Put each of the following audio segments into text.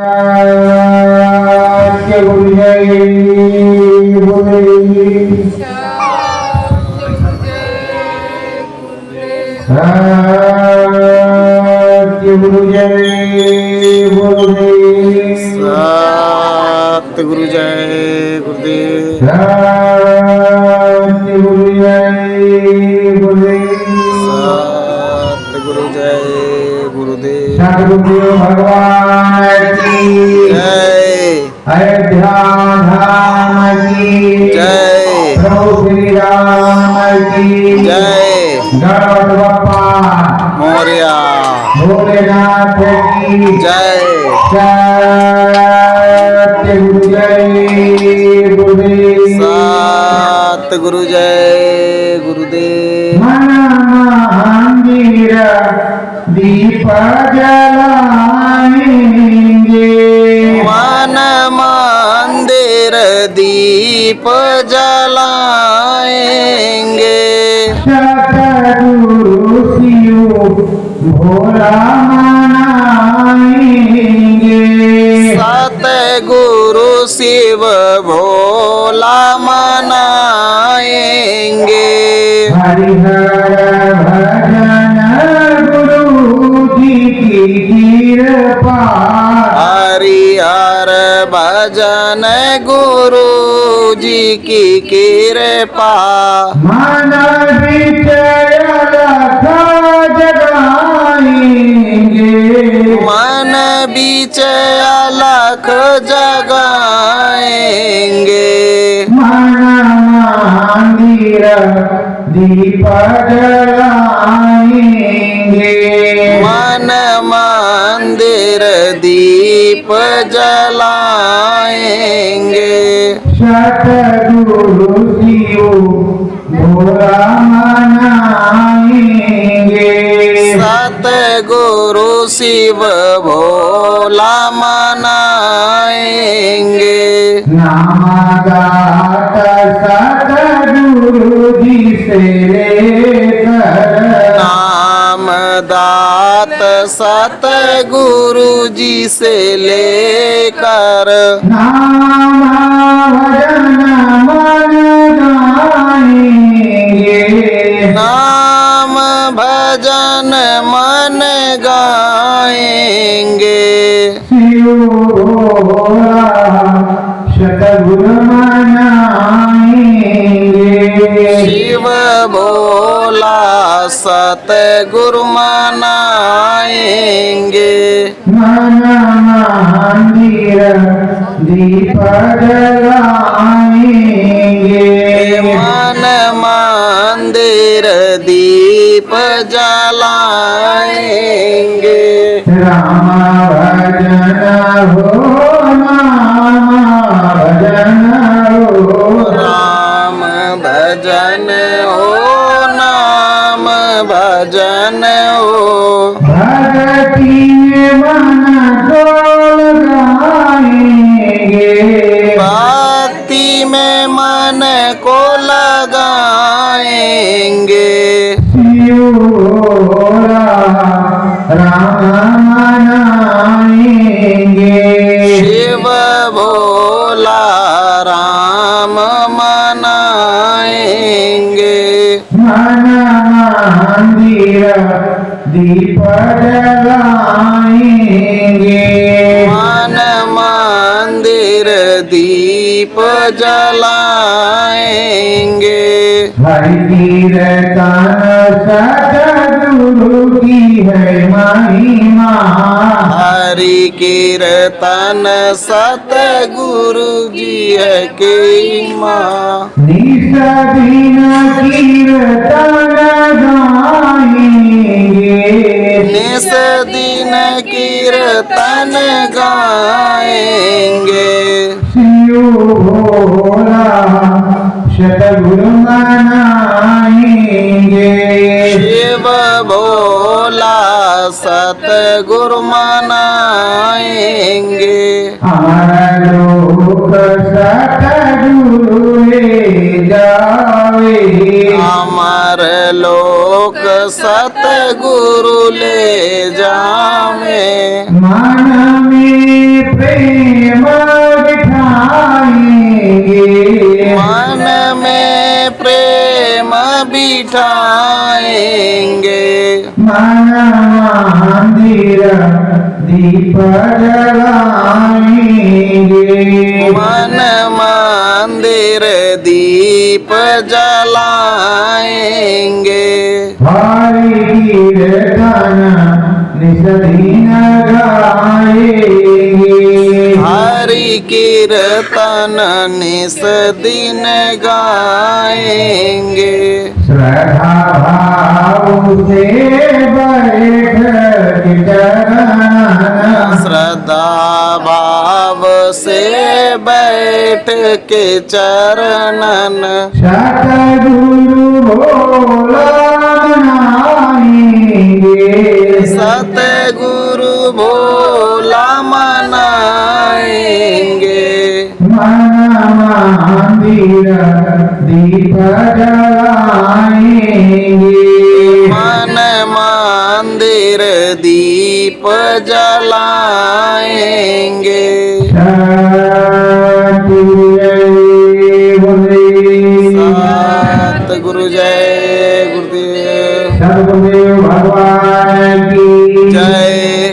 सत्य गुरु जय गुरुदेव। सत्य गुरु जय गुरुदेव। सत्य गुरु जय गुरुदेव। सत्य गुरु जय गुरुदेव। सत्य गुरु जय गुरुदेव। सद्गुरु भगवान की जय। अयोध्या धाम की जय। प्रभु श्री राम की जय। गणपति बप्पा मोरया। भोलेनाथ की जय। सत्य गुरु जय गुरुदेव। सत्य गुरु जय गुरुदेव। मन मंदिर दीप जलाएंगे। मन मंदिर दीप जलाएंगे। सतगुरु शिव भोला मनाएंगे। सतगुरु शिव भोला मनाएंगे। हरिहर भजन गुरु जी की कृपा। हरिहर भजन गुरु जी की कृपा। मन विचय लख जगाएंगे। मन बीच अलख जगाएंगे। मन मंदिर दीप जलाएंगे। मन मंदिर दीप जलाएंगे। सतगुरु शिव भोला मनाएंगे। सतगुरु शिव भोला मनाएंगे। नाम गात सतगुरु जी से लेकर। नाम दात सतगुरु जी से लेकर। नाम भजन मन गाएंगे। नाम भजन मन गाएंगे। शिव भोला सतगुरु मनाएंगे। शिव भोला सतगुरु मनाएंगे। मन मंदिर दीप जलाएंगे। मन मंदिर दीप जलाएंगे। राम भजन हो नाम भजन हो। राम भजन हो नाम भजन हो। भगति में मन को लगाएंगे। भक्ति में मन को लगाएंगे। शिव भोला राम मनाएंगे। शिव भोला राम मनाएंगे। मन मंदिर दीप जलाएंगे। मन मंदिर दीप जलाएंगे। हरि कीर्तन सतगुरु की है महिमा। हरि कीर्तन सतगुरु जी है की माँ। निस दिन कीर्तन गाएंगे। निस दिन कीर्तन गाएंगे। शिव भोला सतगुरु मनाएंगे। शिव भोला सतगुरु मनाएंगे। अमर लोक सतगुरु ले जावे। अमर लोक सतगुरु ले जावे। मन में प्रेम बिठाएंगे, मन में प्रेम बिठाएंगे, मन मंदिर दीप जलाएंगे, मन मंदिर दीप जलाएंगे, हरि कीर्तन निस दिन गाएंगे, हरि कीर्तन निस दिन गाएंगे, श्रद्धा भाव से बैठ चरण, श्रद्धा भाव से बैठ के चरणन, सतगुरु भोला मनाएंगे, सतगुरु भोला मनाएंगे, मन मंदिर दीप जलाएंगे, मन मंदिर दीप जलाएंगे। शांति जय गुरुदेव, सतगुरु जय गुरुदेव सद्गुरुदेव भगवान की जय,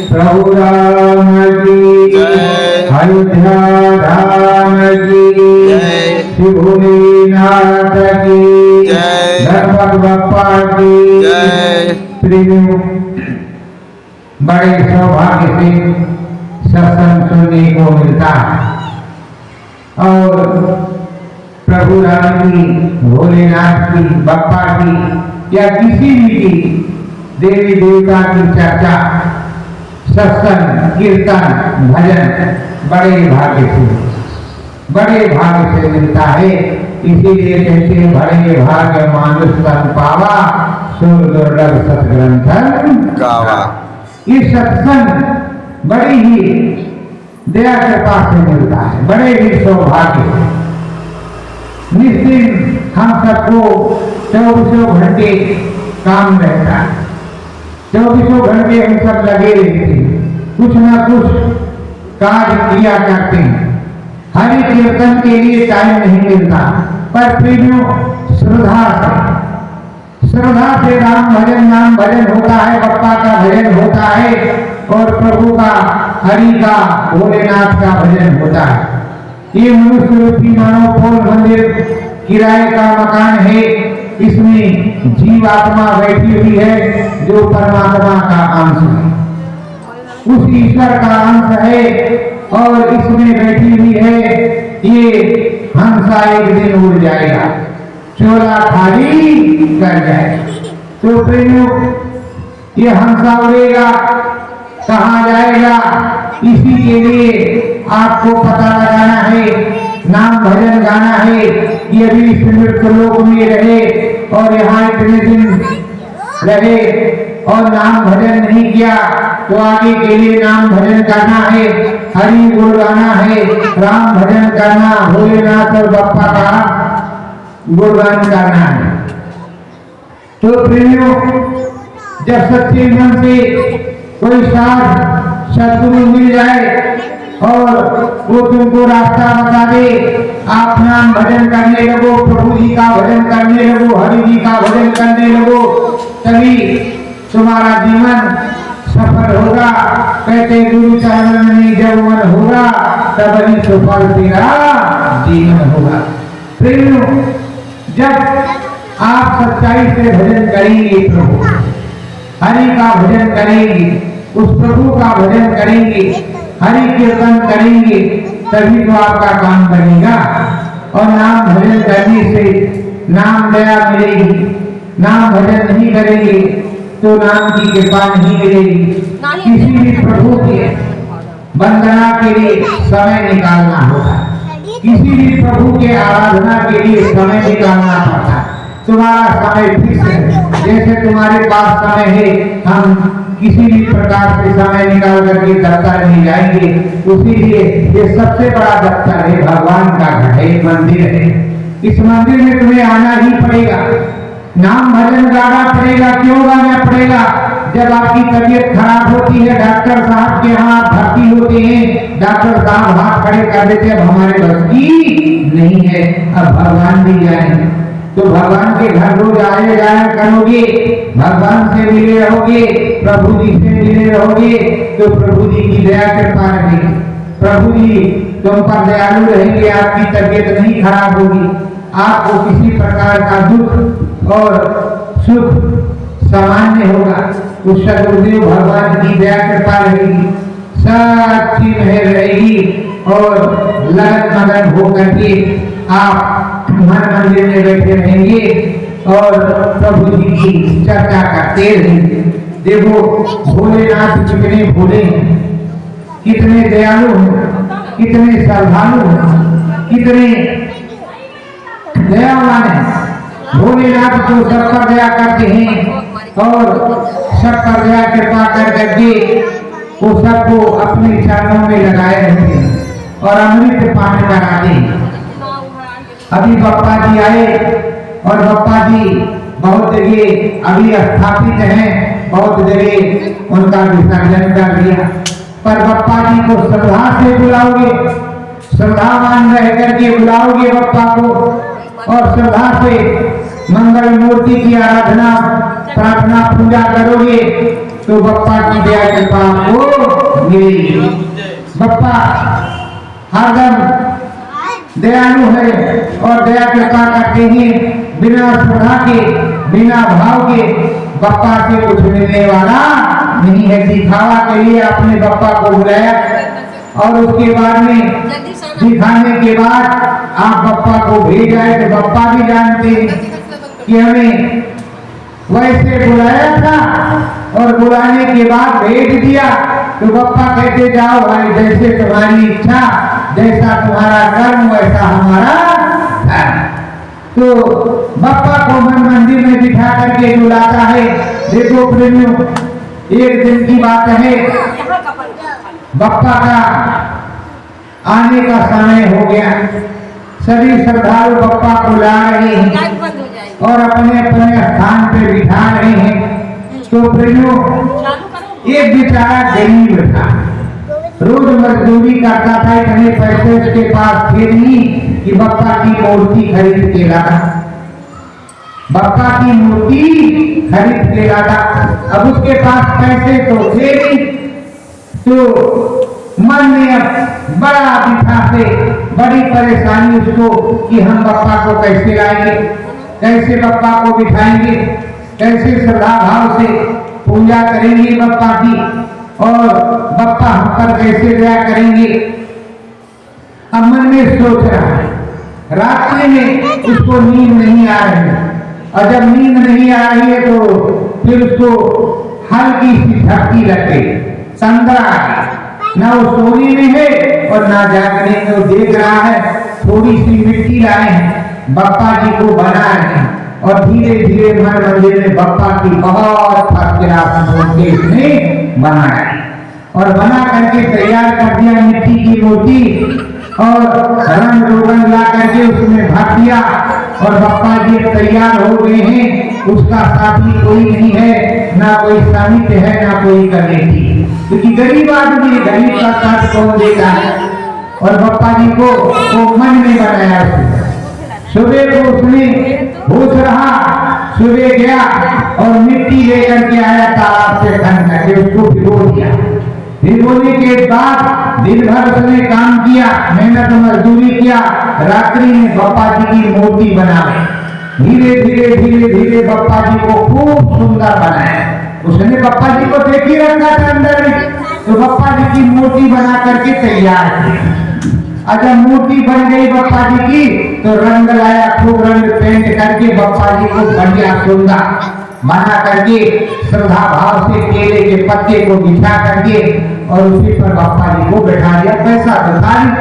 प्रभु राम की जय। अयोध्या धाम की जय। श्री भोलेनाथ की जय। गणपति बप्पा की जय। प्रेमियों, बड़े सौभाग्य से सत्संग सुनने को मिलता है और प्रभु राम की, भोलेनाथ की, बप्पा की या किसी भी की देवी देवता की चर्चा, सत्संग, कीर्तन, भजन बड़े भाग्य से मिलता है। इसीलिए कहते हैं बड़े भाग्य मानुष तन पावा, सुर दुर्लभ सतग्रंथन गावा। ये सत्संग बड़ी ही दया कृपा से मिलता है, बड़े ही सौभाग्य से। निश्चित हम सबको 24 घंटे काम रहता है, 24 घंटे हम सब लगे रहते हैं, कुछ ना कुछ कार्य किया करते हैं। हरि कीर्तन के लिए टाइम नहीं मिलता, पर प्रेमियों श्रद्धा से राम भजन, नाम भजन होता है, बप्पा का भजन होता है और प्रभु का, हरि का, भोलेनाथ का भजन होता है। ये मनुष्य रूपी मानव पोल मंदिर किराए का मकान है, इसमें जीवात्मा बैठी हुई है जो परमात्मा का अंश है, उस ईश्वर का अंश है और इसमें बैठी हुई है। ये हंसा एक दिन उड़ जाएगा, चोला खाली कर जाएगा। तो प्रेमियों, ये हंसा उड़ेगा, कहाँ जाएगा? इसी के लिए आपको पता लगाना है, नाम भजन गाना है। ये भी मृत्यु लोक में रहे और यहाँ इतने दिन रहे और नाम भजन नहीं किया तो आगे के लिए नाम भजन करना है, हरि गुण गाना है, राम भजन करना, भोलेनाथ और बप्पा का गुणगान करना है। तो प्रेमियों, जब सच्चे मन से कोई साथ सदगुरु मिल जाए और वो तुमको रास्ता बता दे, आप नाम भजन करने लगो, प्रभु जी का भजन करने लगो, हरि जी का भजन करने लगो, तभी तुम्हारा जीवन सफल होगा। कहते गुरु चरण में जब मन होगा तब ही सफल तेरा जीवन होगा। प्रेमियों, जब आप सच्चाई से भजन करेंगे, प्रभु हरि का भजन करेंगे, उस प्रभु का भजन करेंगे, हरि कीर्तन करेंगे, तभी तो आपका काम बनेगा। और नाम भजन करने से नाम दया मिलेगी, नाम भजन नहीं करेंगे तो नाम की कृपा नहीं मिलेगी। किसी भी प्रभु के वंदना के लिए समय निकालना होगा, किसी भी प्रभु के आराधना के लिए समय निकालना पड़ता है। तुम्हारा समय फिक्स है, जैसे तुम्हारे पास समय है, हम किसी भी प्रकार से समय निकाल करके दफ्तर में जाएंगे। उसी लिए ये सबसे बड़ा दफ्तर है, भगवान का घर है, मंदिर है। इस मंदिर में तुम्हें आना ही पड़ेगा, नाम भजन गाना पड़ेगा। क्यों गाना पड़ेगा? जब आपकी तबीयत खराब होती है, डॉक्टर साहब के यहाँ आप भर्ती होते हैं, डॉक्टर साहब हाथ खड़े कर देते हैं, अब हमारे बस की नहीं है, अब भगवान भी जाएंगे। तो भगवान के घर रोज आए जाया करोगे, भगवान से मिले रहोगे, प्रभु जी से मिले रहोगे, तो प्रभु जी की दया कृपा रहेगी, प्रभु जी तुम पर दयालु रहेंगे, आपकी तबीयत नहीं खराब होगी, आपको किसी प्रकार का दुख और सुख सामान्य होगा। तो सदगुरुदेव भगवान की दया कृपा रहेगी, सच्ची मेहर रहेगी और लगन मगन होकर के आप मन मंदिर में बैठे रहेंगे और प्रभु जी की चर्चा करते रहेंगे। देखो भोलेनाथ कितने भोले हैं, कितने दयालु हैं, कितने श्रद्धालु हैं, कितने दयावान हैं। भोलेनाथ तो सब पर दया करते हैं और सब पर दया कृपा कर करके वो सबको अपने चरणों में लगाए रहते हैं और अमृत पान कराते हैं। अभी बप्पा जी आए और बप्पा जी बहुत जगह अभी स्थापित हैं, बहुत जगह उनका विसर्जन कर दिया, पर बप्पा जी को श्रद्धा से बुलाओगे, श्रद्धावान रह करके बुलाओगे बप्पा को और श्रद्धा से मंगल मूर्ति की आराधना प्रार्थना पूजा करोगे तो बप्पा की दया कृपा आपको मिलेगी। बप्पा हरदम दयालु है और दया कृपा करते हैं, बिना श्रद्धा के बिना भाव के बप्पा से कुछ मिलने वाला नहीं है। दिखावा के लिए आपने बप्पा को बुलाया और उसके बाद में दिखाने के बाद आप बप्पा को भेज आए, तो बप्पा भी जानते हैं कि हमें वैसे बुलाया था और बुलाने के बाद भेज दिया, तो बप्पा कहते जाओ भाई, जैसे तुम्हारी इच्छा, जैसा तुम्हारा कर्म वैसा हमारा धर्म। तो बप्पा को मन मंदिर में बिठा करके बुलाता है। देखो प्रेमियों, एक दिन की बात है, बप्पा का आने का समय हो गया, सभी श्रद्धालु बप्पा को ला रहे हैं और अपने अपने स्थान पे बिठा रहे हैं। तो प्रेमियों, एक बेचारा गरीब था, रोज मजदूरी करता था, इतने पैसे उसके पास थे नहीं कि बप्पा की मूर्ति खरीद के लाता, बप्पा की मूर्ति खरीद के लाता। अब उसके पास पैसे तो थे नहीं, तो मन में अब बड़ा दिखा से बड़ी परेशानी उसको कि हम बप्पा को कैसे लाएंगे, कैसे बप्पा को बिठाएंगे, कैसे श्रद्धा भाव से पूजा करेंगे बप्पा की और बप्पा हम पर कैसे दया करेंगे। अब मन में सोच रहा है, रात्रि में उसको नींद नहीं आ रही है और जब नींद नहीं आ रही है तो फिर उसको हल्की सी झपकी लग गई, संद्रा आ गई, ना वो सोने में है और ना जागने में। वो देख रहा है थोड़ी सी मिट्टी लाए हैं, बप्पा जी को बना रहे हैं और धीरे धीरे मन मंदिर में बप्पा की बहुत फर्स्ट क्लास मूर्ति उसने बनाया और बना करके तैयार कर दिया मिट्टी की मूर्ति और रंग रोगन ला करके उसमें भर दिया और बप्पा जी तैयार हो गए हैं। उसका साथी कोई नहीं है, ना कोई सामित्य है, ना कोई कमेटी, क्योंकि गरीब आदमी, गरीब का साथ कौन देता है। और बप्पा जी को वो मन में बनाया उसने। सुबह को उसने होश रहा, सुबह गया और मिट्टी लेकर के आया तालाब से खन करके उसको भिगो दिया। भिगोने के बाद दिन भर उसने काम किया, मेहनत मजदूरी किया, रात्रि में बप्पा जी की मूर्ति बनाई। धीरे धीरे धीरे धीरे बप्पा जी को खूब सुंदर बनाया। उसने बप्पा जी को देख ही रखा था अंदर में, तो बप्पा जी की मूर्ति बना करके तैयार की। और जब मूर्ति बन गई बप्पा जी की तो रंग लाया, खूब रंग पेंट करके बप्पा जी को बढ़िया सुंदर बना करके श्रद्धा भाव से केले के पत्ते को बिछा करके और उसी पर बप्पा जी को बैठा दिया। पैसा तो था नहीं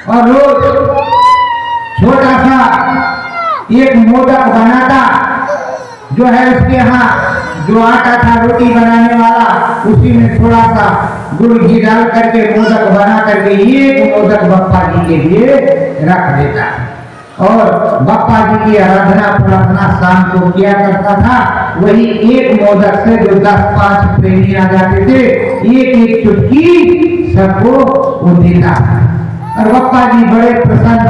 और रोज छोटा सा एक मोदक बनाता, जो है उसके यहाँ जो आटा था रोटी बनाने वाला, उसी में थोड़ा सा गुड़ घी डाल करके मोदक बना करके एक मोदक बप्पा जी के लिए रख देता। और बप्पा जी की आराधना प्रार्थना शाम को किया करता था। वही एक मोदक से जो 10-5 प्रेमी आ जाते थे, एक एक चुटकी सबको वो देता था। और बप्पा जी बड़े प्रसन्न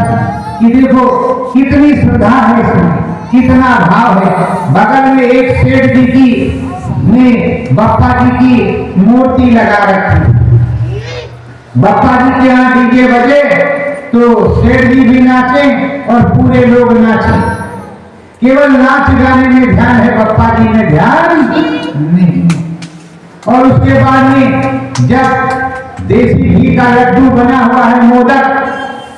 कि देखो कितनी श्रद्धा है इसमें, कितना भाव है। बगल में एक सेठ जी की ने बप्पा जी की मूर्ति लगा रखी। बप्पा जी के यहाँ डीजे बजे तो सेठ जी भी नाचे और पूरे लोग नाचे। केवल नाच गाने में ध्यान है, बप्पा जी में ध्यान नहीं। और उसके बाद में जब देसी घी का लड्डू बना हुआ है मोदक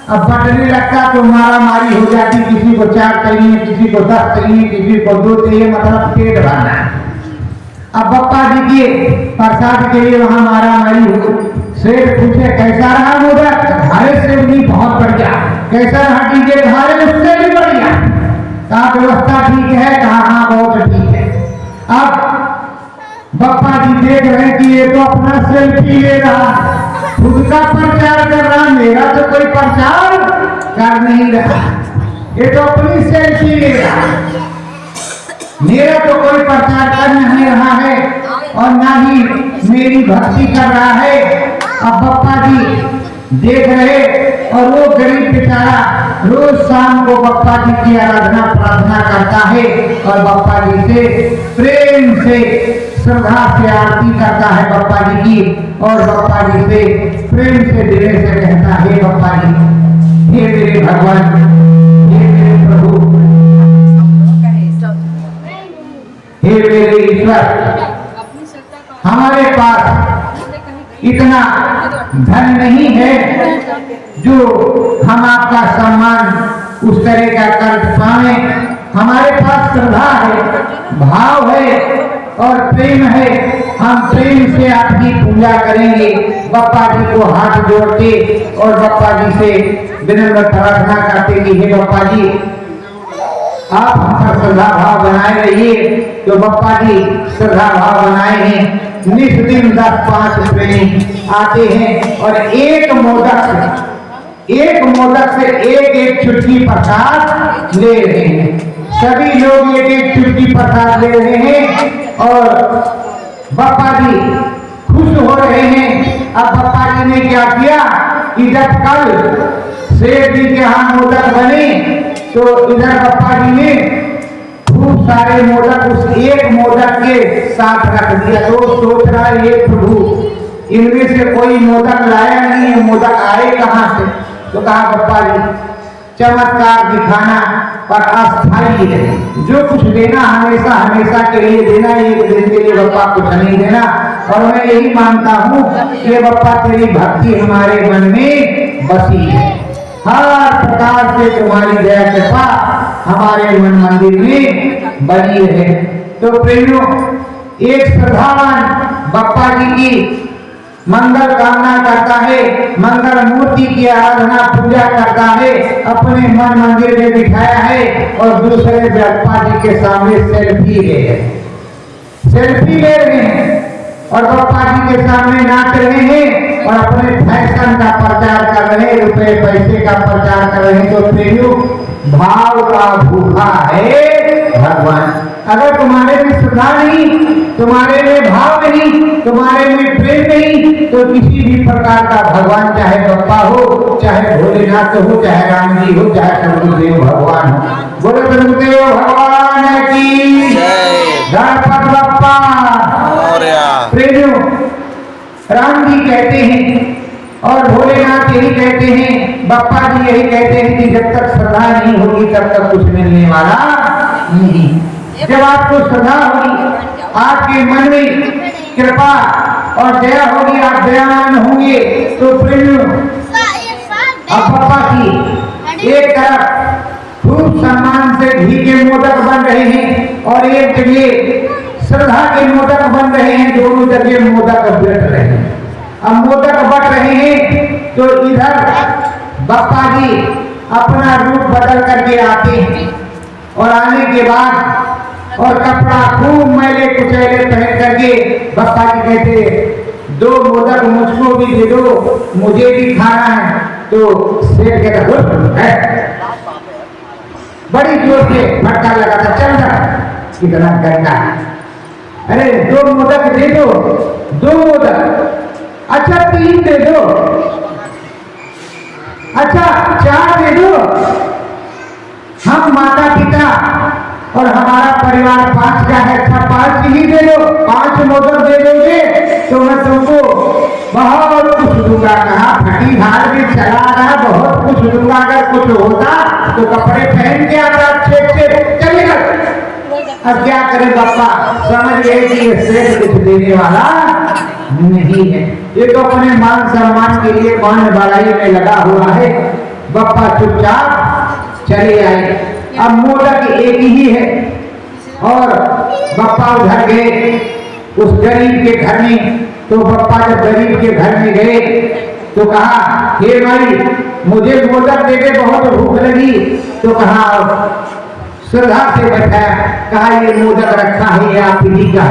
अब बटने लगता तो मारा मारी हो जाती, किसी को 4 चाहिए, किसी को 10 चाहिए, किसी को 2 चाहिए, मतलब पेट भरना है। अब बप्पा जी के प्रसाद के लिए वहां मारा मारी हो। सेठ पूछे कैसा रहा मोदक? हरे सेठ जी बहुत बढ़िया। कैसा रहा डीजे? हरे उससे भी बढ़िया। कहा व्यवस्था ठीक है? कहा हाँ बहुत ठीक है। अब बप्पा जी देख रहे कि ये तो अपना सेल्फी ले रहा, खुद का प्रचार कर रहा, मेरा तो कोई प्रचार कर नहीं रहा, ये तो अपनी सेल्फी ले रहा, मेरा तो कोई प्रचार कर नहीं रहा है और ना ही मेरी भक्ति कर रहा है। अब बप्पा जी देख रहे और वो गरीब बेचारा रोज शाम को बप्पा जी की आराधना प्रार्थना करता है और बप्पा जी से प्रेम से श्रद्धा से आरती करता है बप्पा जी की, और बप्पा जी से प्रेम से दिल से कहता है बप्पा जी, हे मेरे भगवान, हे मेरे प्रभु, हे मेरे ईश्वर, हमारे पास इतना धन नहीं है जो हम आपका सम्मान उस तरह का कर पाए। हमारे पास श्रद्धा है, भाव है और प्रेम है, हम प्रेम से आपकी पूजा करेंगे। बप्पा जी को हाथ जोड़ते और बप्पा जी से विनम्र प्रार्थना करते कि हे बप्पा जी आप हम पर श्रद्धा भाव बनाए रहिए। तो बप्पा जी श्रद्धा भाव बनाए हैं। निस दिन 10-5 प्रेमी आते हैं और एक मोदक से एक चुटकी प्रसाद ले रहे हैं। सभी लोग एक चुटकी प्रसाद ले रहे हैं और बप्पा जी खुश हो रहे हैं। अब बप्पा जी ने क्या किया कि जब कल सेठ जी के यहाँ मोदक बने तो इधर बप्पा जी ने खूब सारे मोदक उस एक मोदक के साथ रख दिया। तो सोच रहा है ये प्रभु इनमें से कोई मोदक लाया नहीं है, मोदक आए कहां से? तो कहा बप्पा जी चमत्कार दिखाना पर अस्थायी है, जो कुछ देना हमेशा हमेशा के लिए देना, एक दिन के लिए बप्पा कुछ नहीं देना। और मैं यही मानता हूँ कि बप्पा तेरी भक्ति हमारे मन में बसी है, हर प्रकार से तुम्हारी दया कृपा हमारे मन मंदिर में बनी रहे। तो प्रेमियों एक श्रद्धावान बप्पा जी की मंगल कामना करता है, मंगल मूर्ति की आराधना पूजा करता है, अपने मन मंदिर में बिठाया है और दूसरे बप्पा जी के सामने सेल्फी ले रहे हैं और बप्पा जी के सामने नाच रहे हैं और अपने फैशन का प्रचार कर रहे हैं, रुपए पैसे का प्रचार कर रहे हैं। तो प्रेमियों भाव का भूखा है भगवान। अगर तुम्हारे में श्रद्धा नहीं, तुम्हारे में भाव नहीं, तुम्हारे में प्रेम नहीं, तो किसी भी प्रकार का भगवान, चाहे बप्पा हो, चाहे भोलेनाथ हो, चाहे राम जी हो, चाहे शंकरदेव भगवान हो, बोले शंकरदेव भगवान की गणपति बप्पा। प्रेमियों राम जी कहते हैं और भोलेनाथ यही कहते हैं, बप्पा जी यही कहते हैं कि जब तक श्रद्धा नहीं होगी तब तक कुछ मिलने वाला नहीं। जब आपको श्रद्धा होगी, आपके मन में कृपा और दया होगी, आप दयावान होंगे, तो प्रेमियों अब बप्पा की एक तरफ खूब सम्मान से घी के मोदक बन रहे हैं और एक जगह श्रद्धा के मोदक बन रहे हैं, दोनों जगह मोदक बट रहे हैं। अब मोदक बट रहे हैं तो इधर बप्पा जी अपना रूप बदल करके आते हैं और आने के बाद और कपड़ा खूब मैले कुचैले पहन करके बप्पा जी कहते 2 मोदक मुझको भी दे दो, मुझे भी खाना है। तो शेर कहता है बड़ी जोर से फटका लगा था, चल रहा कितना गंदा है। अरे 2 मोदक दे दो, 2 मोदक, अच्छा 3 दे दो, अच्छा 4 दे दो। हम माता पिता और हमारा परिवार 5 का है, अच्छा 5 ही दे दो, 5 मोदक दे दोगे तो मैं तुमको बहुत कुछ दूंगा। कहा फटी हार भी चला रहा, बहुत कुछ दूंगा, अगर कुछ होता तो कपड़े पहन के आता अच्छे अच्छे चलेगा। अब क्या करें बप्पा, समझ गए कि ये सेठ कुछ देने वाला नहीं है, ये तो अपने मान सम्मान के लिए मान बढ़ाई में लगा हुआ है। बप्पा चुपचाप चले आए। अब मोदक एक ही है और बप्पा उधर गए उस गरीब के घर में। तो बप्पा जब गरीब के घर में गए तो कहा, हे भाई मुझे मोदक दे दे, बहुत भूख लगी। तो कहा, श्रद्धा से बैठाया, कहा ये मोदक रखा है, ये आप ही का,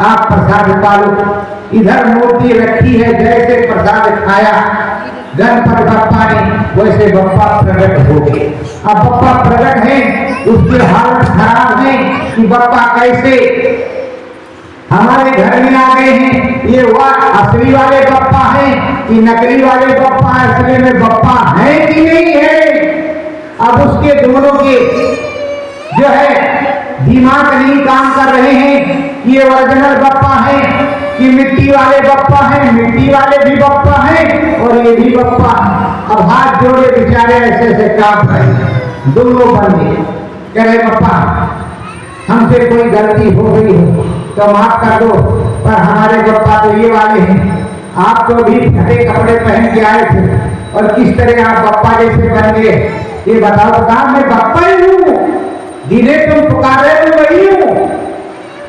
आप प्रसाद पालो। इधर मूर्ति रखी है, जैसे प्रसाद खाया गणपति बप्पा ने, वैसे बप्पा प्रकट हो गए। अब बप्पा प्रकट है, उसकी हालत खराब है कि बप्पा कैसे हमारे घर में आ गए हैं, ये वह असली वाले बप्पा हैं कि नकली वाले बप्पा, असली में बप्पा है कि नहीं है। अब उसके दोनों के जो है दिमाग नहीं काम कर रहे हैं कि ये ओरिजिनल बप्पा है कि मिट्टी वाले बप्पा हैं, मिट्टी वाले भी बप्पा हैं और ये भी बप्पा है। अब हाथ जोड़े बेचारे ऐसे ऐसे काम रहे, दोनों बंदे कह रहे बप्पा हमसे कोई गलती हो गई हो तो माफ कर दो, पर हमारे बप्पा तो ये वाले हैं, आप तो भी फटे कपड़े पहन के आए थे और किस तरह आप बप्पा जैसे बन गए, ये बताओ। तो कहा मैं बप्पा ही हूँ, जिन्हें तुम पुकार रहे हो वही हूँ,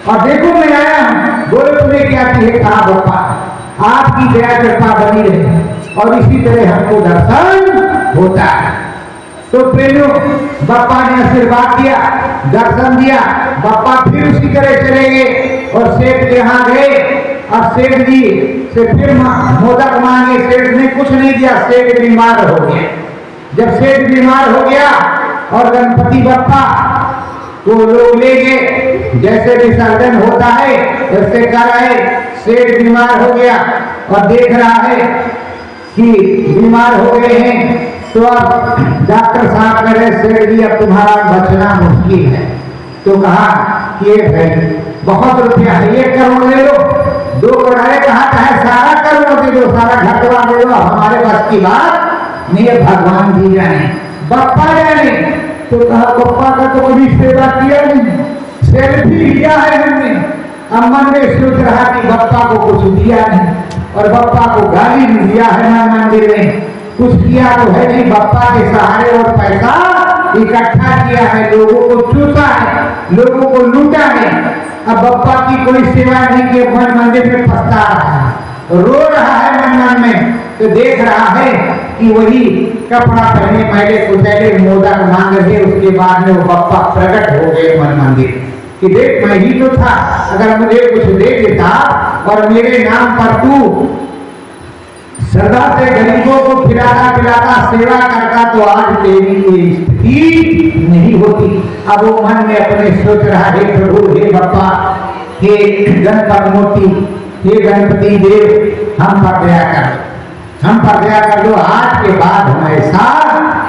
और देखो मैं आया हूँ। बोले तुम्हें क्या चाहिए? कहा बप्पा आपकी दया कृपा बनी रहे और इसी तरह हमको दर्शन होता है। तो प्रेमियों बप्पा ने आशीर्वाद दिया, दर्शन दिया। बप्पा फिर उसी तरह चले गए और सेठ के यहाँ गए। अब सेठ जी से फिर मोदक मांगे, सेठ ने कुछ नहीं दिया, सेठ बीमार हो गया। जब सेठ बीमार हो गया और गणपति बप्पा को लोग ले गए, जैसे विसर्जन होता है वैसे कर रहे। सेठ बीमार हो गया और देख रहा है कि बीमार हो गए हैं, तो अब डॉक्टर साहब कह रहे सेठ जी अब तुम्हारा बचना मुश्किल है। तो कहा कि ये भाई बहुत रुपया है, 1 करोड़ ले लो, 2 करोड़, कहा चाहे सारा करोड़ दे दो, सारा घटवा दे दो, हमारे पास की बात नहीं है, भगवान जी जाने, बप्पा जाने। तो कहा बप्पा का तो कभी सेवा किया नहीं, सेल्फी लिया है हमने। अब मन में सोच रहा कि बप्पा को कुछ दिया नहीं और बप्पा को गाली भी दिया है, मन मंदिर में कुछ किया तो है नहीं। बप्पा के सहारे और पैसा इकट्ठा किया है, लोगों को चूसा है, लोगों को लूटा है। अब बप्पा की कोई सेवा नहीं की, मन मंदिर में पछता रहा है, रो रहा है मन मन में। तो देख रहा है कि वही कपड़ा पहने मैले कुचैले मोदक मांग रहे। उसके बाद में वो बप्पा प्रकट हो गए मन मंदिर कि देख मैं ही तो था, अगर मुझे कुछ दे देता और मेरे नाम पर तू श्रद्धा से गरीबों को खिलाता पिलाता सेवा करता तो आज तेरी ये स्थिति नहीं होती। अब वो मन में अपने सोच रहा है प्रभु, हे बप्पा, हे गणपति मूर्ति, हे गणपति देव, हम पर दया कर दो, हम पर दया कर दो। आज के बाद हम ऐसा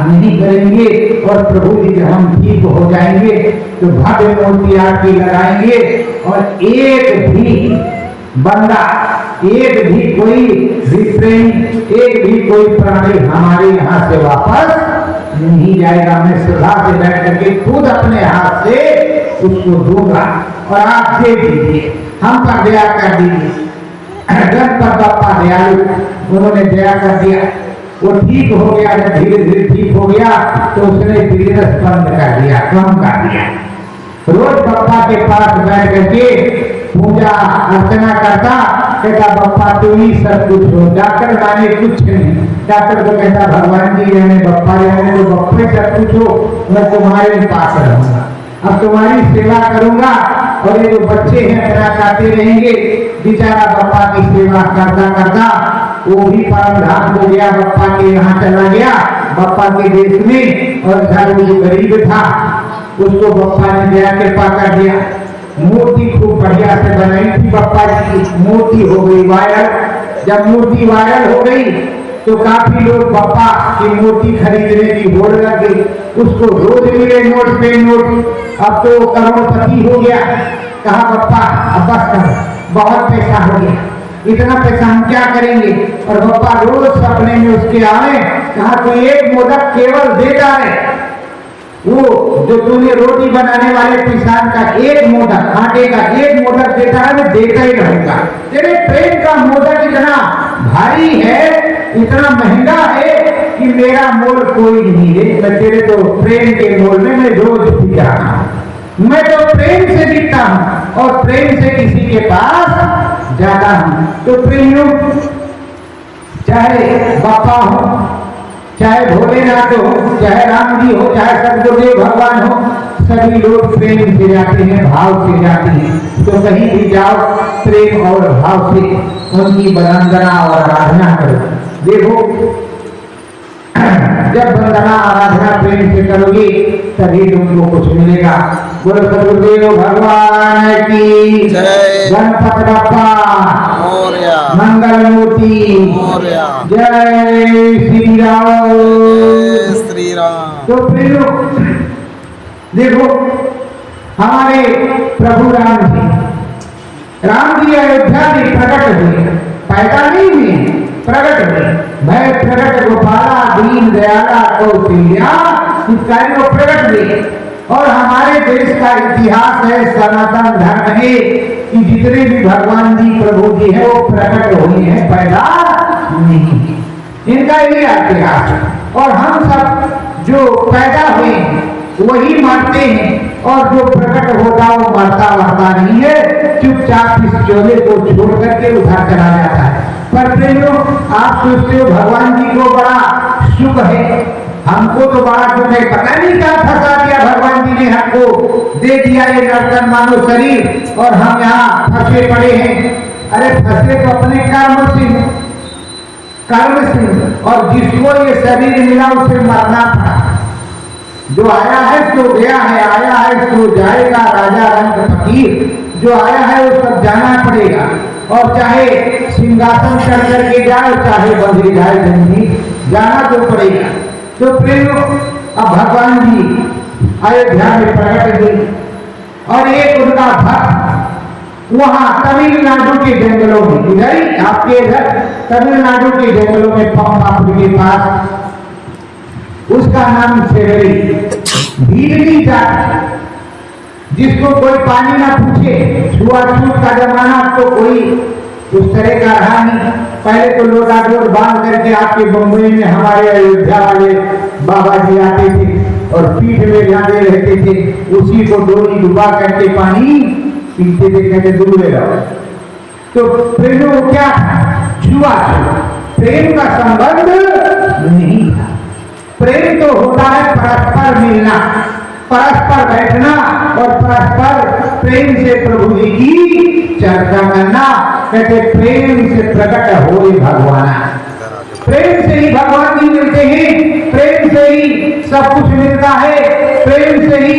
नहीं करेंगे और प्रभु जी जब हम ठीक हो जाएंगे तो भव्य मूर्ति आपकी लगाएंगे और एक भी बंदा, एक भी कोई प्रेमी, एक भी कोई प्राणी हमारे यहाँ से वापस नहीं जाएगा। मैं श्रद्धा से बैठ करके खुद अपने हाथ से उसको दूंगा और आप दे दीजिए, हम पर दया कर दीजिए। गणपति बप्पा दयालु, उन्होंने दया कर दिया, वो ठीक हो गया। जब धीरे धीरे ठीक हो गया तो उसने बिजनेस बंद कर दिया, कम कर दिया। रोज बप्पा के पास बैठ करके पूजा अर्चना करता, कहता बप्पा तू ही सब कुछ हो। डॉक्टर माने कुछ नहीं, डॉक्टर को कहता भगवान जी रहने, बप्पा रहने, तो बप्पे सब कुछ हो, मैं तुम्हारे पास रहूंगा, अब तुम्हारी सेवा करूंगा और ये जो बच्चे हैं अपना खाते रहेंगे। बेचारा बप्पा की सेवा करता करता वो भी परम धाम हो गया, बप्पा के यहाँ चला गया बप्पा के देश में, और घर में जो गरीब था उसको बप्पा ने दया कृपा कर दिया। मूर्ति खूब बढ़िया से बनाई थी बप्पा जी की, मूर्ति हो गई वायरल। जब मूर्ति वायरल हो गई तो काफी लोग बप्पा की मूर्ति खरीदने की होड़ लग गई। उसको रोज मिले नोट पे नोट, अब तो करोड़पति हो गया। कहा बप्पा अब बस करो, बहुत पैसा हो गया, इतना पैसा हम क्या करेंगे। और बप्पा रोज सपने में उसके आए, कहा तो एक मोदक केवल देता है, वो जो तूने रोटी बनाने वाले किसान का एक मोदक, आटे का एक मोदक देता है, मैं देता ही रहूंगा। तेरे प्रेम का मोदक इतना भारी है, इतना महंगा है कि मेरा मोल कोई नहीं है। मैं तेरे तो प्रेम के मोल में मैं रोज पी रहा हूं। मैं तो प्रेम से जीता हूं और प्रेम से किसी के पास जाता हूं। तो प्रेमियों, चाहे बप्पा हो, चाहे भोलेनाथ हो, चाहे राम जी हो, चाहे सदगुरुदेव भगवान हो, सभी लोग प्रेम से जाते हैं, भाव से जाते हैं। तो कहीं भी जाओ प्रेम और भाव से उनकी वंदना और आराधना करो। देखो जब वंदना आराधना प्रेम से करोगे तभी तुमको कुछ मिलेगा। बोलो सदगुरुदेव भगवान की जय। गणपत बप्पा मोरया, मंगल मूर्ति, मोरया, जय श्री राम। जय श्री राम। तो प्रियो देखो हमारे प्रभु राम जी अयोध्या में प्रकट हुए, पैदा नहीं हुए, प्रकट हुए। भय प्रकट गोपाला दीन दयाला कौशल्या, इस कार्य को प्रकट हुए। और हमारे देश का इतिहास है, सनातन धर्म है कि जितने भी भगवान जी प्रभु जी है वो प्रकट हुए हैं, पैदा नहीं है। इनका ये इतिहास है। और हम सब जो पैदा हुए वही मरते हैं, और जो प्रकट होता वो मरता नहीं है, चुपचाप इस चोले को छोड़ करके उधर चला जाता है। पर प्रेमियों, आप सोचते हो भगवान जी को बड़ा सुख है, हमको तो बड़ा दुख है। पता नहीं क्या फंसा दिया भगवान जी ने, हमको दे दिया ये नर्तन मानो शरीर और हम यहाँ फंसे पड़े हैं। अरे फंसे तो अपने कर्म से, और जिसको ये शरीर मिला उसे मरना पड़ा। जो आया है सो गया है, आया है सो जाएगा, राजा रंग फकीर। जो आया है वो सब जाना पड़ेगा, और चाहे सिंहासन चढ़ करके जाए, चाहे बंधे जाए जंगी, जाना तो पड़ेगा। तो प्रेम, अब भगवान जी अयोध्या में प्रकट हुए, और एक उनका भक्त वहां तमिलनाडु के जंगलों में, इधर आपके इधर तमिलनाडु के जंगलों में पंपापुर के पास, उसका नाम सेवरी, भीलनी जात, जिसको कोई पानी ना पूछे, छुआछूत का जमाना तो कोई उस तरह का रहा नहीं। पहले तो लोटा डोर बांध करके आपके बम्बई में हमारे अयोध्या वाले बाबा जी आते थे और पीठ में जाते रहते थे, उसी को डोरी डुबा करके पानी पीते थे, कहते दूर रहो। तो प्रेम क्या था? छुआछूत, प्रेम का संबंध नहीं था। प्रेम तो होता है परस्पर मिलना, परस्पर बैठना और परस्पर प्रेम से प्रभु जी की चर्चा करना। कहते प्रेम से प्रकट हो भगवान, प्रेम से ही भगवान जी मिलते हैं, प्रेम से ही सब कुछ मिलता है, प्रेम से ही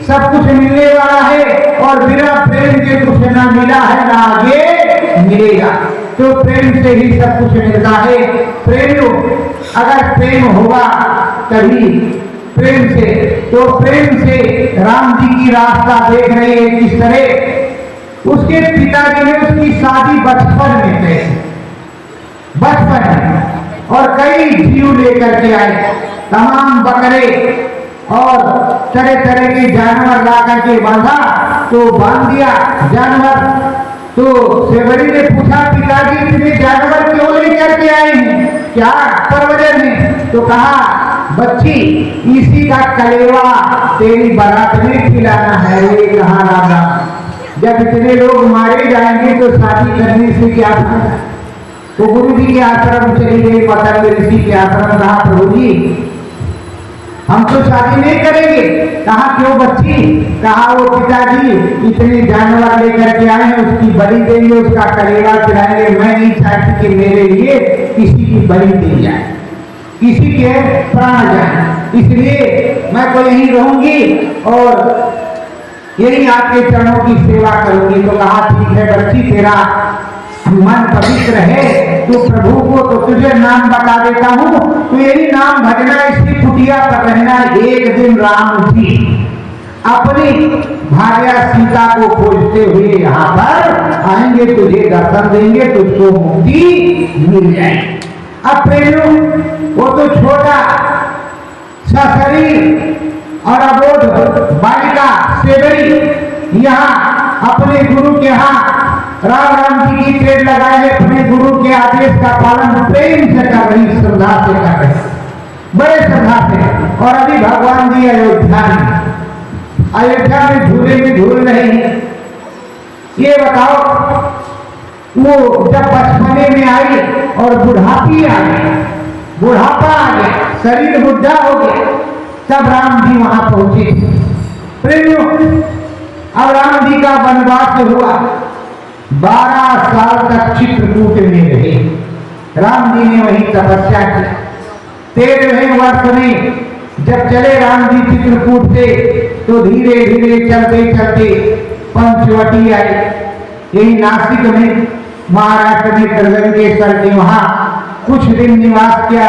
सब कुछ मिलने वाला है, और बिना प्रेम के कुछ ना मिला है ना आगे मिलेगा। तो प्रेम से ही सब कुछ मिलता है। प्रेम, अगर प्रेम होगा तभी प्रेम से, तो प्रेम से राम जी की रास्ता देख रहे हैं किस तरह। उसके पिताजी ने उसकी शादी बचपन में की, बचपन में, और कई जीव लेकर के आए, तमाम बकरे और तरह तरह के जानवर ला करके बांधा, तो बांध दिया जानवर। तो सेवरी ने पूछा, पिताजी इतने जानवर क्यों लेकर के आए हैं, क्या परवजन है? तो कहा, बच्ची इसी का कलेवा तेरी बारात में खिलाना है। ये कहा राजा, जब इतने लोग मारे जाएंगे तो शादी करने से क्या फायदा? तो गुरु जी के आश्रम चली गई, पतंग ऋषि के आश्रम, कहा प्रभु जी हम तो शादी नहीं करेंगे। कहा क्यों बच्ची? कहा वो पिताजी इतने जानवर लेकर के आए हैं, उसकी बलि देंगे, उसका कलेवा खिलाएंगे, मैं नहीं चाहती कि मेरे लिए किसी की बलि दी जाए। किसी के प्राण जाए, इसलिए मैं तो यहीं रहूंगी और यही आपके चरणों की सेवा करूंगी। तो कहा ठीक है बच्ची, तेरा मन पवित्र है, तो प्रभु को तो तुझे नाम बता देता हूँ, तो यही नाम भजना, इसकी कुटिया पर रहना। एक दिन राम जी अपनी भार्या सीता को खोजते हुए यहाँ पर आएंगे, तुझे दर्शन देंगे, तुझको मुक्ति मिल जाएगी। अब प्रेमियों, वो तो छोटा सा शरीर और अबोध बालिका सेवरी यहाँ अपने गुरु के यहाँ राम जी की पेड़ लगाए हैं, अपने गुरु के आदेश का पालन प्रेम से कर रही, श्रद्धा से कर रही, बड़े श्रद्धा से। और अभी भगवान जी अयोध्या में झूले में झूल रहे हैं। ये बताओ, वो जब बचपने में आई और बुढ़ापी आ गई, बुढ़ापा आ गया, शरीर बुढ़ा हो गया, तब राम जी वहां पहुंचे। प्रेमियों, अब राम जी का वनवास हुआ, 12 साल तक चित्रकूट में रहे। राम जी ने वहीं तपस्या की। 13वें वर्ष में जब चले राम जी चित्रकूट से, तो धीरे धीरे चलते चलते पंचवटी आई, यही नासिक में, महाराष्ट्र में त्रिवेंकेश्वर के वहां कुछ दिन निवास किया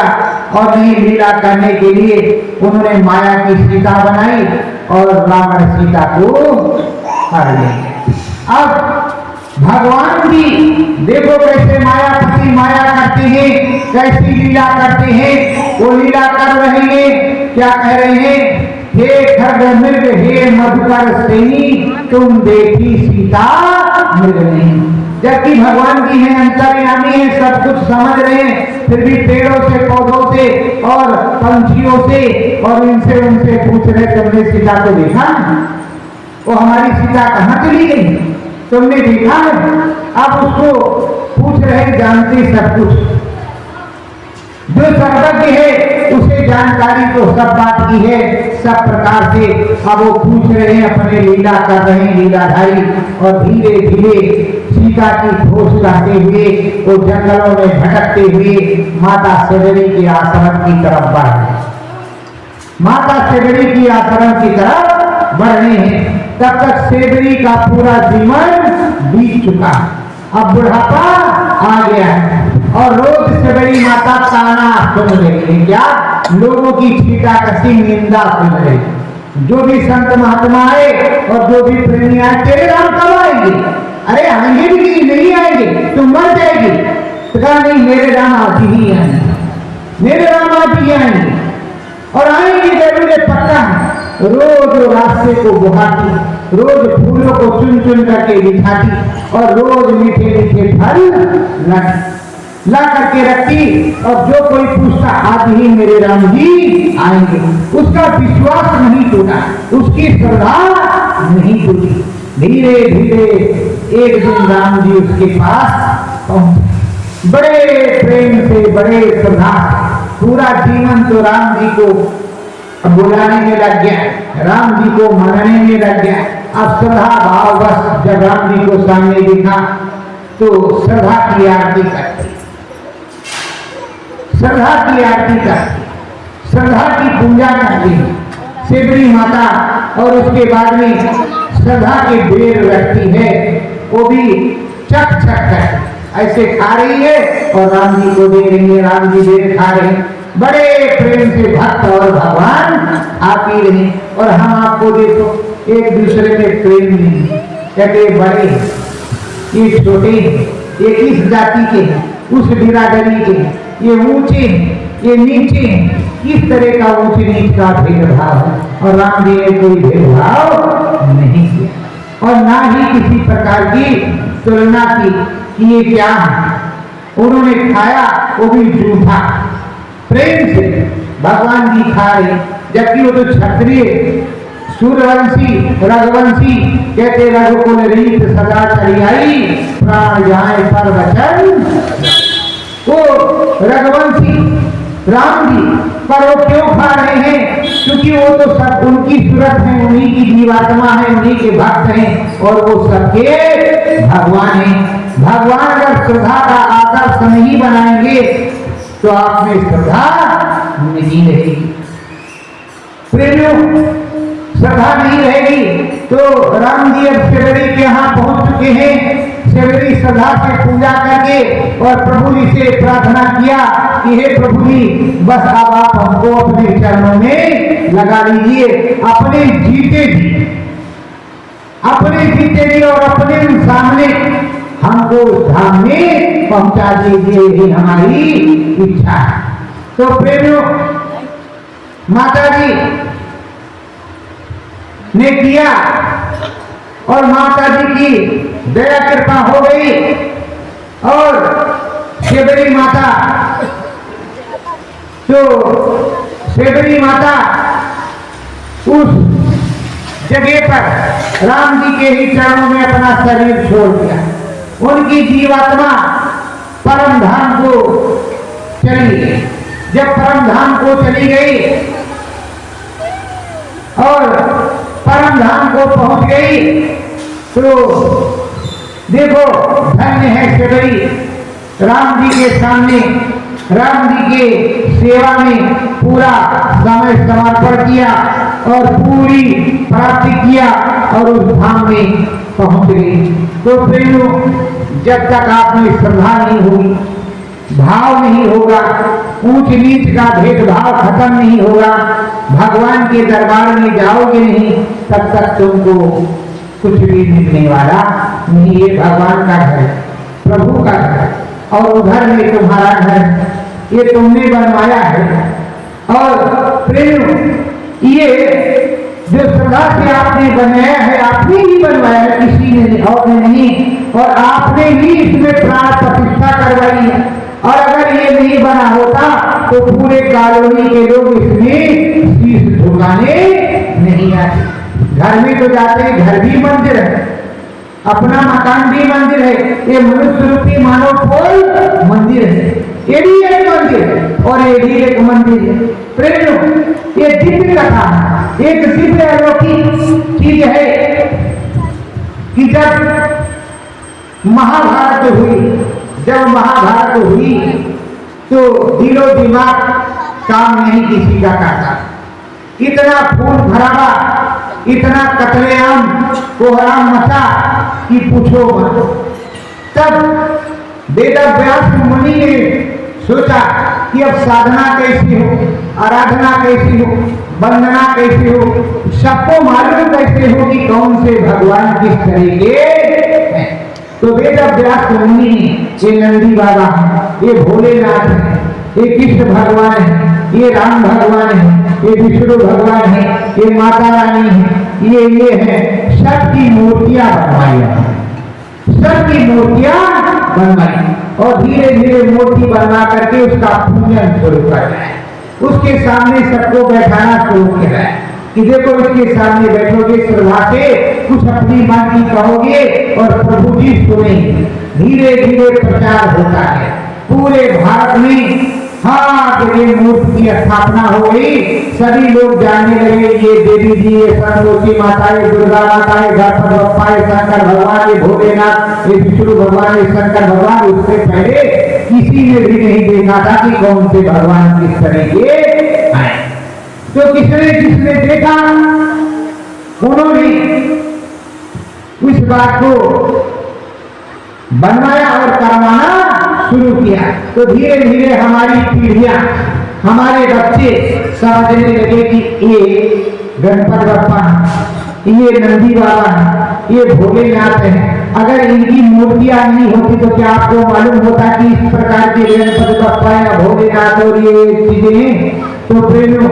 और नहीं लीला करने के लिए उन्होंने माया की सीता बनाई और रावण सीता को हर लिया। अब भगवान जी देखो कैसे मायापति माया करते हैं, कैसी लीला करते हैं। वो लीला कर रहे हैं, क्या कह रहे हैं, हे खड्ग मृग हे मधुकर सेनी, तुम देखी सीता मृग नहीं। जबकि भगवान जी हैं, अंतर्यामी हैं, सब कुछ समझ रहे हैं, फिर भी पेड़ों से, पौधों से और पंछियों से और इनसे उनसे पूछ रहे, तुमने सीता को देखा? वो हमारी सीता कहाँ चली गई, तुमने देखा है? अब उसको पूछ रहे, जानते सब कुछ, जो सर्वज्ञ है उसे जानकारी तो सब बात की है, सब प्रकार से। अब वो पूछ रहे हैं, अपने लीला कर रहे हैं, लीलाधारी, और धीरे धीरे सीता की खोज करते हुए वो जंगलों में भटकते हुए माता सेवरी के आश्रम की तरफ बढ़ रहे, माता सेवरी की आश्रम की तरफ बढ़ रहे हैं। तब तक सेवरी का पूरा जीवन बीत चुका, अब बुढ़ापा आ गया है और रोज सेवरी माता ताना सुन रही है, क्या लोगों की छीटा कसी निंदा सुन रही। जो भी संत महात्मा आए और जो भी प्रेमी आए, तेरे राम कब आएंगे? अरे आएंगे भी नहीं आएंगे, तुम मर जाएगी। तो कहा नहीं, मेरे राम आज ही आएंगे, मेरे राम आज ही आएंगे और आएंगे जरूर, पक्का है। रोज रास्ते को बुहाती, रोज फूलों को चुन चुन करके बिछाती और रोज मीठे मीठे फल ला करके रखती। और जो कोई पूछता, आज ही मेरे राम जी आएंगे, उसका विश्वास नहीं टूटा, उसकी श्रद्धा नहीं टूटी। धीरे धीरे एक दिन राम जी उसके पास पहुंचे, बड़े प्रेम से, बड़े श्रद्धा, पूरा जीवन तो राम जी को बुलाने में लग गया, राम जी को मनने में लग गया। अब श्रद्धा भाव बस जब राम जी को सामने देखा तो श्रद्धा की आरती करती, श्रद्धा की आरती करती, श्रद्धा की पूजा करती सेवरी माता। और उसके बाद में श्रद्धा के बेर रखती है, वो भी चक चक कर ऐसे खा रही है और राम जी को दे रही है, राम जी बेर खा रहे हैं। बड़े प्रेम से भक्त और भगवान आप ही रहे। और हम आपको देखो, एक दूसरे में प्रेम नहीं, कहते बड़े हैं, ये छोटे हैं, ये किस जाति के हैं, उस बिरादरी के हैं, ये ऊंचे हैं, ये नीचे हैं, इस तरह का ऊंचे नीच का भेदभाव है। और राम जी ने कोई भेदभाव नहीं किया और ना ही किसी प्रकार की तुलना की कि ये क्या है। उन्होंने खाया वो भी जूठा, प्रेम से भगवान जी खा रहे, जबकि वो तो क्षत्रिय सूर्यवंशी रघुवंशी, कहते रघुकुल रीत सदा चढ़ियाई, प्राण जाए पर वचन। वो रघुवंशी राम जी, पर वो क्यों खा रहे हैं? क्योंकि वो तो सब उनकी सूरत है, उन्हीं की जीवात्मा है, उन्हीं के भक्त हैं और वो सबके भगवान हैं। भगवान अगर श्रद्धा का आदर्श नहीं बनाएंगे तो आप में श्रद्धा नहीं रहेगी। प्रेमियों, श्रद्धा नहीं रहेगी तो राम जी अब सेवरी के यहाँ पहुंच चुके हैं। सेवरी श्रद्धा से पूजा करके और प्रभु जी से प्रार्थना किया कि हे प्रभु जी, बस अब आप हमको अपने चरणों में लगा लीजिए, अपने जीते जी और अपने सामने हमको उस धाम में पहुंचा दीजिए, ये हमारी इच्छा है। तो प्रेमियों, माता जी ने किया और माता जी की दया कृपा हो गई और सेवरी माता उस जगह पर राम जी के ही चरणों में अपना शरीर छोड़ दिया। उनकी जीवात्मा परम धाम को चली गई। जब परम धाम को चली गई और परम धाम को पहुंच गई तो देखो, धन्य है सेवरी, राम जी के सामने राम जी के सेवा में पूरा समय समर्पण किया और पूरी प्राप्ति किया और उस धाम में पहुंच गई। तो प्रेमियों, जब तक आप में श्रद्धा नहीं होगी, भाव नहीं होगा, ऊंच नीच का भेदभाव खत्म नहीं होगा, भगवान के दरबार में जाओगे नहीं, तब तक तुमको कुछ भी मिलने वाला नहीं। ये भगवान का घर है, प्रभु का घर है और उधर में तुम्हारा घर, ये तुमने बनवाया है। और प्रेम, ये जो श्रद्धा से आपने बनाया है, आपने ही बनवाया है, किसी ने और नहीं, और आपने ही इसमें प्राण प्रतिष्ठा करवाई है। और अगर ये नहीं बना होता तो पूरे कॉलोनी के लोग इसमें शीश झुकाने नहीं आते। घर में तो जाते, घर भी मंदिर है, अपना मकान भी मंदिर है, ये मनुष्य रूपी मानव कोई मंदिर है, ये भी एक मंदिर है और ये भी एक मंदिर है। प्रेमियों, ये दिव्य कथा है, एक दिव्य अलौकिक चीज है कि जब महाभारत हुई तो दिलो दिमाग काम नहीं किसी का करता। इतना खून खराबा, इतना कत्लेआम कोहराम मचा कि पूछो मत। तब वेदव्यास मुनि ने सोचा कि अब साधना कैसी हो, आराधना कैसी हो, वंदना कैसी हो, सबको मालूम कैसे हो कि कौन से भगवान किस तरीके हैं। तो वेदव्यास मुनि, ये नंदी बाबा है, ये भोलेनाथ है, ये कृष्ण भगवान है, ये राम भगवान है, ये विष्णु भगवान है, ये माता रानी है, ये है, सबकी मूर्तियां बनवाई और धीरे धीरे मूर्ति बनवा करके उसका पूजन शुरू करना है। उसके सामने सबको बैठाना शुरू किया है कि देखो, इसके सामने बैठोगे, श्रद्धा से कुछ अपनी मन की कहोगे और प्रभु जी सुनेंगे। धीरे धीरे प्रचार होता है पूरे भारत में। हाँ, जब ये मूर्ति की स्थापना हो गई, सभी लोग जानने लगे ये देवी जी, ये सरस्वती माता, ये दुर्गा माता, ये गणपति बप्पा, ये शंकर भगवान, ये भोलेनाथ, ये विष्णु भगवान, ये शंकर भगवान। उससे पहले किसी ने भी नहीं देखा था कि कौन से भगवान किस तरह के हैं। तो जिसने देखा, उन्होंने इस बात को बनवाया और करवाना शुरू किया। तो धीरे धीरे हमारी पीढ़ियां, हमारे बच्चे समझने लगे कि ये गणपति बप्पा, ये नंदी बाबा, ये भोलेनाथ है। अगर इनकी मूर्तियां नहीं होती तो क्या आपको मालूम होता कि इस प्रकार के गणपति बप्पा या भोलेनाथ और ये चीजें हैं। तो प्रेमियों,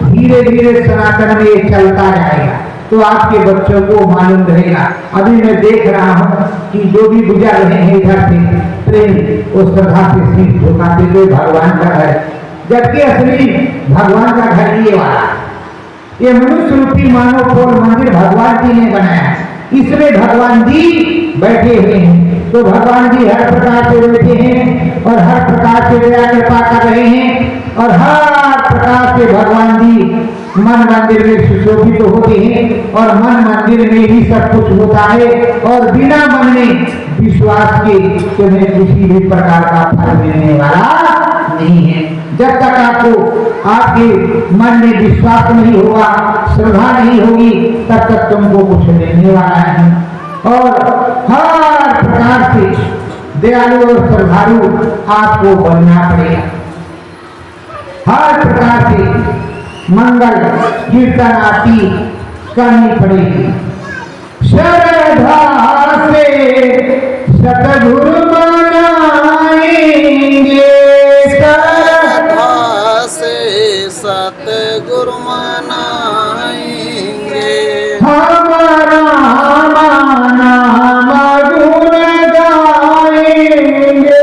धीरे धीरे सनातन में ये चलता जाएगा तो आपके बच्चों को मालूम रहेगा। अभी मैं देख रहा हूँ कि जो भी गुजर रहे हैं इधर से प्रेम उस श्रद्धा से शीश झुकाते हुए भगवान का घर, जबकि असली भगवान का घर ये वाला, ये मनुष्य रूपी मानव कोल मंदिर भगवान जी ने बनाया। इसमें भगवान जी बैठे हुए हैं। तो भगवान जी हर प्रकार से बैठे हैं और हर प्रकार से दया कृपा कर रहे हैं और हर प्रकार से भगवान जी मन मंदिर में सुशोभित होते हैं और मन मंदिर में ही सब कुछ होता है। और बिना मन में विश्वास के तुम्हें किसी भी प्रकार का फल मिलने वाला नहीं है। जब तक आपको आपके मन में विश्वास नहीं होगा, श्रद्धा नहीं होगी, तब तक तुमको कुछ देने वाला है। और हर प्रकार से दयालु और श्रद्धालु आपको बनना पड़ेगा। हर प्रकार से मंगल कीर्तन आरती करनी पड़ेगी। श्रद्धा से सतगुरु मनाएंगे, श्रद्धा से सतगुरु मनाएंगे। हमारा नाम गुण गाएंगे,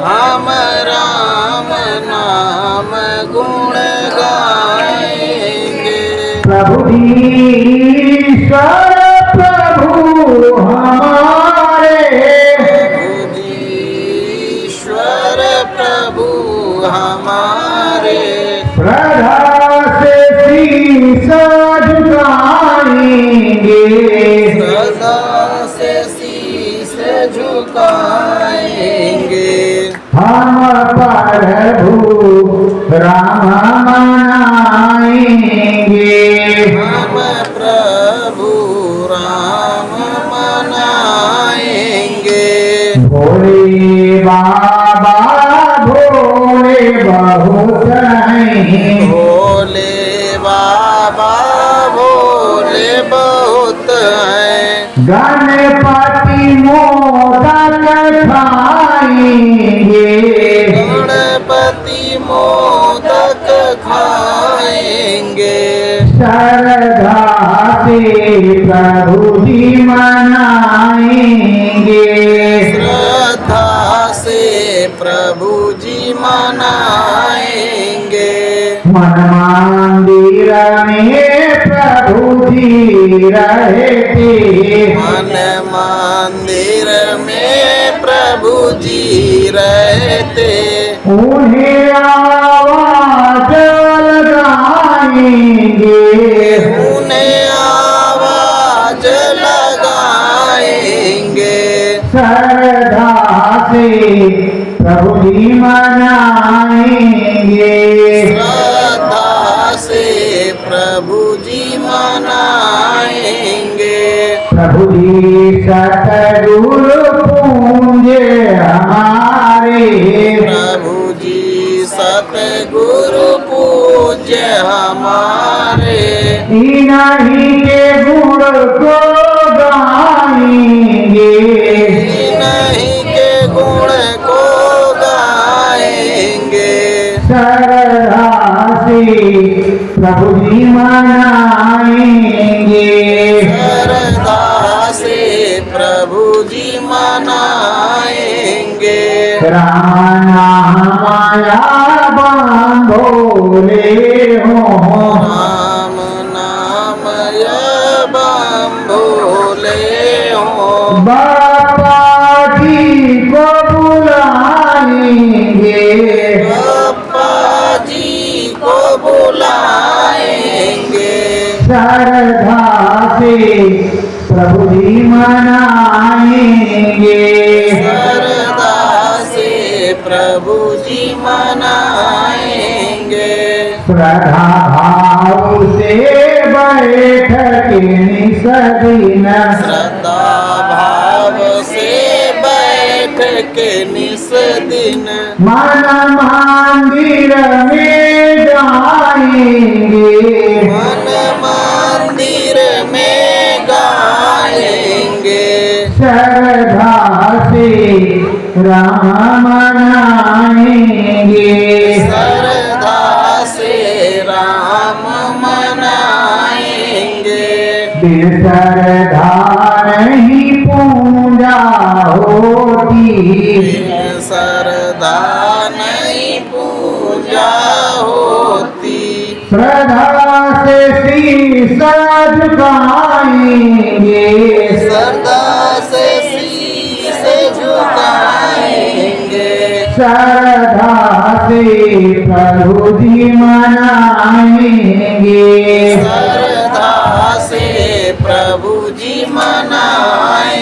हम राम नाम गुण गाएंगे। प्रभु ईश्वर प्रभु हमारे, ईश्वर प्रभु हमारे। श्रद्धा से शीश झुकाएंगे, सदा से शीश झुकाएंगे। हम प्रभु राम मनाएंगे, हम प्रभु राम मनाएंगे। भोले बाबा भोले बहुत हैं, भोले बाबा भोले बहुत हैं। गणपति मोदक खाएंगे, गणपति मोदक खाएंगे। श्रद्धा से प्रभु जी मनाएंगे, श्रद्धा से प्रभु जी मनाएंगे। मन मंदिर में प्रभु जी रहते, मन मंदिर में प्रभु जी रहते। उन्हें आवाज लगाएंगे, उन्हें आवाज लगाएंगे। श्रद्धा से प्रभु जी मनाएंगे, श्रद्धा से प्रभु जी मनाएंगे। प्रभु जी सतगुरु पूंजे हमारे, प्रभु जी सतगुरु पूज्य हमारे। इन्हीं के गुण को गाएंगे, इन्हीं के गुण को गाएंगे। श्रद्धा से प्रभु जी मनाएंगे, श्रद्धा से प्रभु जी मनाएंगे। राम नाम माया बांधोले हो, राम नाम यम भोले हो। बापा जी को बुलाएंगे, बापा जी को बुलाएंगे। श्रद्धा से प्रभु जी मनाएंगे, श्रद्धा से प्रभु जी मनाएंगे। श्रद्धा भाव से बैठ के निसदीन, श्रद्धा भाव से बैठ के निस दिन मन मंदिर में जाएंगे, मन मंदिर में गाएंगे। श्रद्धा से राम मनाएंगे, श्रद्धा से राम मनाएंगे। श्रद्धा नहीं पूजा होती, श्रद्धा नहीं पूजा होती। श्रद्धा से शीश झुकाएंगे, श्रद्धा से शीश झुकाएंगे। श्रद्धा से प्रभु जी मनाएंगे, श्रद्धा से प्रभु जी मनाएंगे।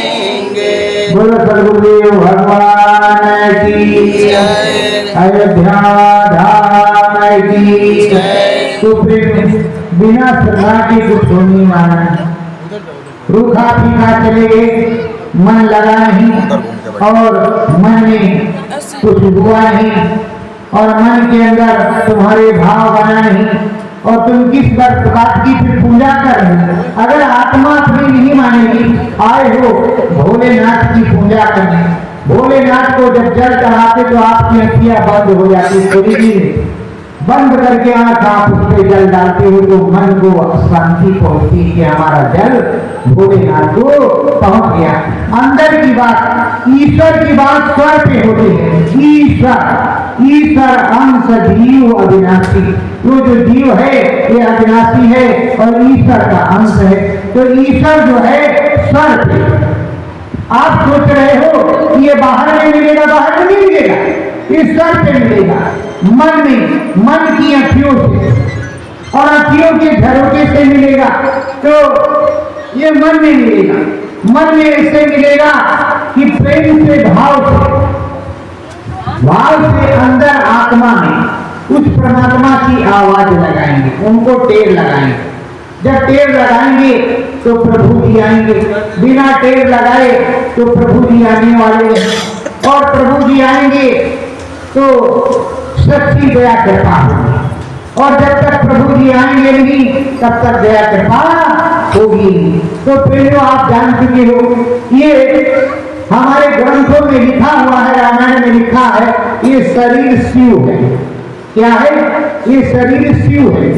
बोलो सद्गुरुदेव भगवान की जय। अयोध्या धाम जय। तो फिर बिना श्रद्धा के कुछ होने वाला नहीं। रूखा फीका चले गए, मन लगा नहीं और मन में कुछ हुआ नहीं और मन के अंदर तुम्हारे भाव बना नहीं और तुम किस बात की फिर पूजा कर रहे हो। अगर आत्मा अपनी नहीं मानेगी, आए हो भोलेनाथ की पूजा करने, भोलेनाथ को जब जल चढ़ाते तो आपकी अखियां बंद हो जाती, खुली बंद करके आंख आप उस पर जल डालते हो तो मन को शांति पहुंचती कि हमारा जल भोलेनाथ को पहुंच गया। अंदर की बात, ईश्वर की बात स्वर पे होती है। ईश्वर अंश जीव अविनाशी, वो जो जीव है ये अविनाशी है और ईश्वर का अंश है। तो ईश्वर जो है स्वर पे, आप सोच रहे हो कि ये बाहर में मिलेगा, बाहर में नहीं मिलेगा, ईश्वर पे मिलेगा, मन में, मन की अखियों से और अखियों के झरोके से मिलेगा। तो ये मन में मिलेगा, मन में ऐसे मिलेगा कि प्रेम से, भाव से अंदर आत्मा में उस परमात्मा की आवाज लगाएंगे, उनको टेर लगाएंगे। जब टेर लगाएंगे तो प्रभु जी आएंगे, बिना टेर लगाए तो प्रभु जी आने वाले हैं और प्रभु जी आएंगे तो सच्ची दया कृपा होगी और जब तक प्रभु जी आएंगे नहीं तब तक दया कृपा होगी। तो प्रियो आप जान चुके हो, ये हमारे ग्रंथों में लिखा हुआ है, रामायण में लिखा है, ये शरीर शिव है। क्या है? ये शरीर शिव है,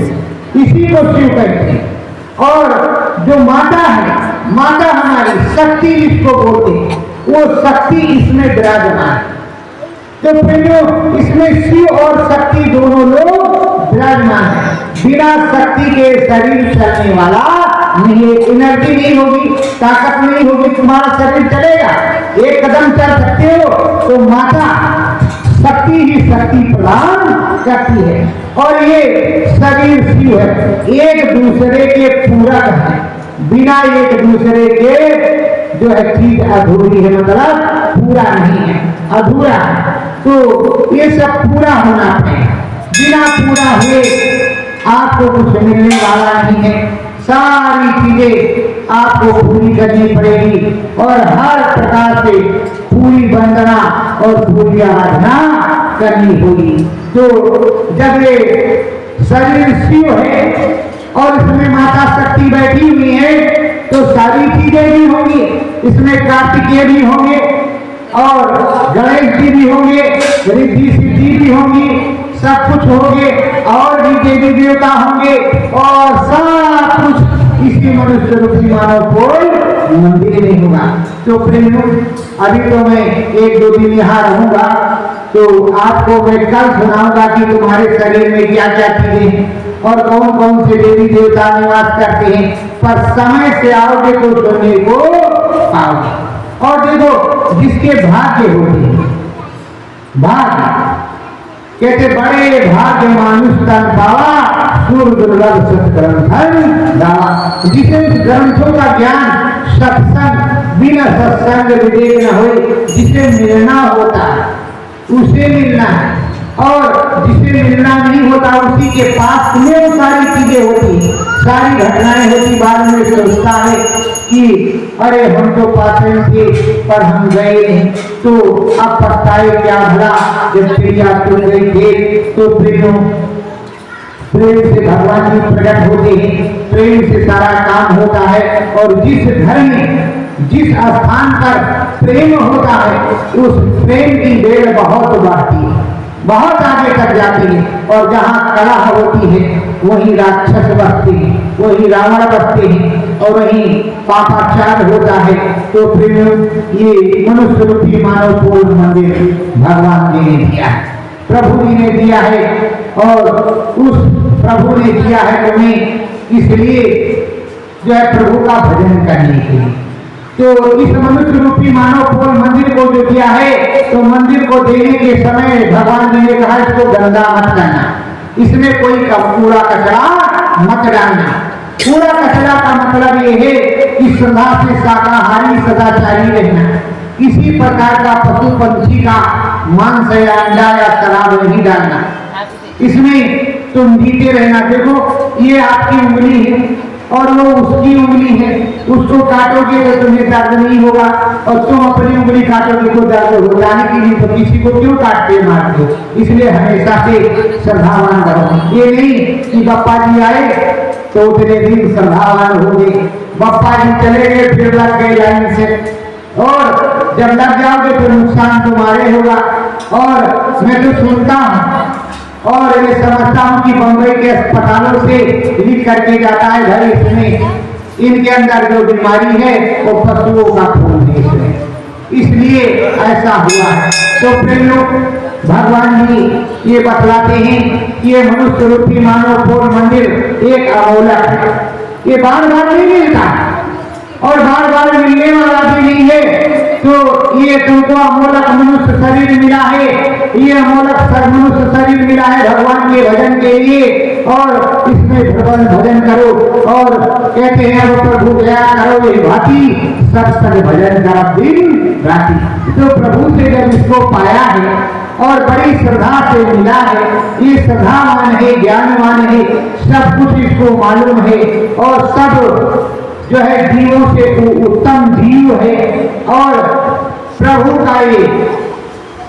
इसी को शिव कहते हैं। और जो माता है, माता हमारी शक्ति जिसको बोलते हैं, वो शक्ति इसमें विराजमान है। तो प्रियो इसमें शिव और शक्ति दोनों लोग विराजमान है। बिना शक्ति के शरीर चलने वाला नहीं, एनर्जी नहीं होगी, ताकत नहीं होगी, तुम्हारा शरीर चलेगा, एक कदम चल सकते हो तो माता शक्ति ही शक्ति प्रदान करती है। और ये शरीर शिव है, एक दूसरे के पूरक है, बिना एक दूसरे के जो है चीज अधूरी है, मतलब पूरा नहीं है, अधूरा है। तो ये सब पूरा होना है, बिना पूरा हुए आपको कुछ मिलने वाला नहीं है। सारी चीजें आपको पूरी करनी पड़ेगी और हर प्रकार से पूरी वंदना और पूरी आराधना करनी होगी। तो जब ये शरीर शिव है और इसमें माता शक्ति बैठी हुई है तो सारी चीजें भी होंगी, इसमें कार्तिकेय भी होंगे और गणेश जी भी होंगे, रिद्धि सिद्धि भी होंगी, सब कुछ होंगे और भी देवी देवता होंगे और सब कुछ इसी मनुष्य रूपी मानव कोई मंदिर नहीं होगा। तो प्रेमियों, अभी तो मैं एक दो दिन यहाँ रहूंगा तो आपको मैं कल सुनाऊंगा कि तुम्हारे शरीर में क्या क्या चीजें हैं और कौन कौन से देवी देवता निवास करते हैं। पर समय से आओगे तो सुनने को पाओगे। और देखो, जिसके भाग्य होते हैं, भाग्य कहते बड़े भाग्य मानुष तन पावा, सूर दुर्लभ सत्ग्रंथन दावा। जिसे ग्रंथों का ज्ञान सत्संग बिना सत्संग विवेक न हो, जिसे मिलना होता है उसे मिलना है और जिसे मिलना नहीं होता उसी के पास में सारी चीजें होती, सारी घटनाएं होती। बाद में सोचता है कि अरे हम तो पाते थे पर हम गए नहीं, तो अब पछताए क्या भला जब चिड़िया टूट गई थे। तो प्रेम से भगवान जी प्रकट होते हैं, प्रेम से सारा काम होता है। और जिस घर में, जिस स्थान पर प्रेम होता है उस प्रेम की बेल बहुत बढ़ती है, बहुत आगे तक जाती है। और जहाँ कलह होती है वहीं राक्षस बसते हैं, वहीं रावण बसते हैं और वहीं पापाचार होता है। तो फिर ये मनुष्य रूपी मानव को मंदिर भगवान जी ने दिया है, प्रभु जी ने दिया है और उस प्रभु ने दिया है तुम्हें इसलिए जो है प्रभु का भजन करने के लिए। तो इस मनुष्य रूपी मानव को मंदिर को जो दिया है, तो मंदिर को देने के समय भगवान जी ने कहा इसको गंदा मत करना, इसमें कोई कूड़ा कचरा मत डालना। कूड़ा कचरा का मतलब ये है कि श्रद्धा से शाकाहारी सदाचारी रहना, किसी प्रकार का पशु पंछी का मांस या अंडा या शराब नहीं डालना। इसमें तुम जीते रहना। देखो ये आपकी उंगली है और वो उसकी उंगली है, उसको काटोगे तो तुम्हें दर्द नहीं होगा और तुम अपनी उंगली काटोगे तो दर्द होगा ही कि नहीं। तो किसी को क्यों काटते मारते हो? इसलिए हमेशा से श्रद्धावान रहो। ये नहीं कि बप्पा जी आए तो उतने दिन श्रद्धावान हो गए, बप्पा जी चले गए फिर लग गए लाइन से, और जब लग जाओगे तो नुकसान तुम्हारे होगा। और मैं तो सुनता हूँ और ये समझता हूँ कि बम्बई के अस्पतालों से लिख करके जाता है भाई इसमें इनके अंदर जो बीमारी है वो पशुओं का खून है इसमें, इसलिए ऐसा हुआ है। तो फिर लोग भगवान जी ये बतलाते हैं कि ये मनुष्य रूपी मानव पूर्ण मंदिर एक अमोलक है, ये बार बार नहीं मिलता और बार बार मिलने वाला भी नहीं है। तो ये तुमको अमोलक मनुष्य शरीर मिला है, ये अमोलक मनुष्य शरीर मिला है भगवान के भजन के लिए, और इसमें भगवान भजन करो। और कहते हैं वो प्रभु दया करो ये भांति सब सद भजन कर दिन राति। तो प्रभु से जब इसको पाया है और बड़ी श्रद्धा से मिला है, ये श्रद्धावान है, ज्ञानवान है, सब कुछ इसको मालूम है और सब जो है जीवों से उत्तम जीव है और प्रभु का ये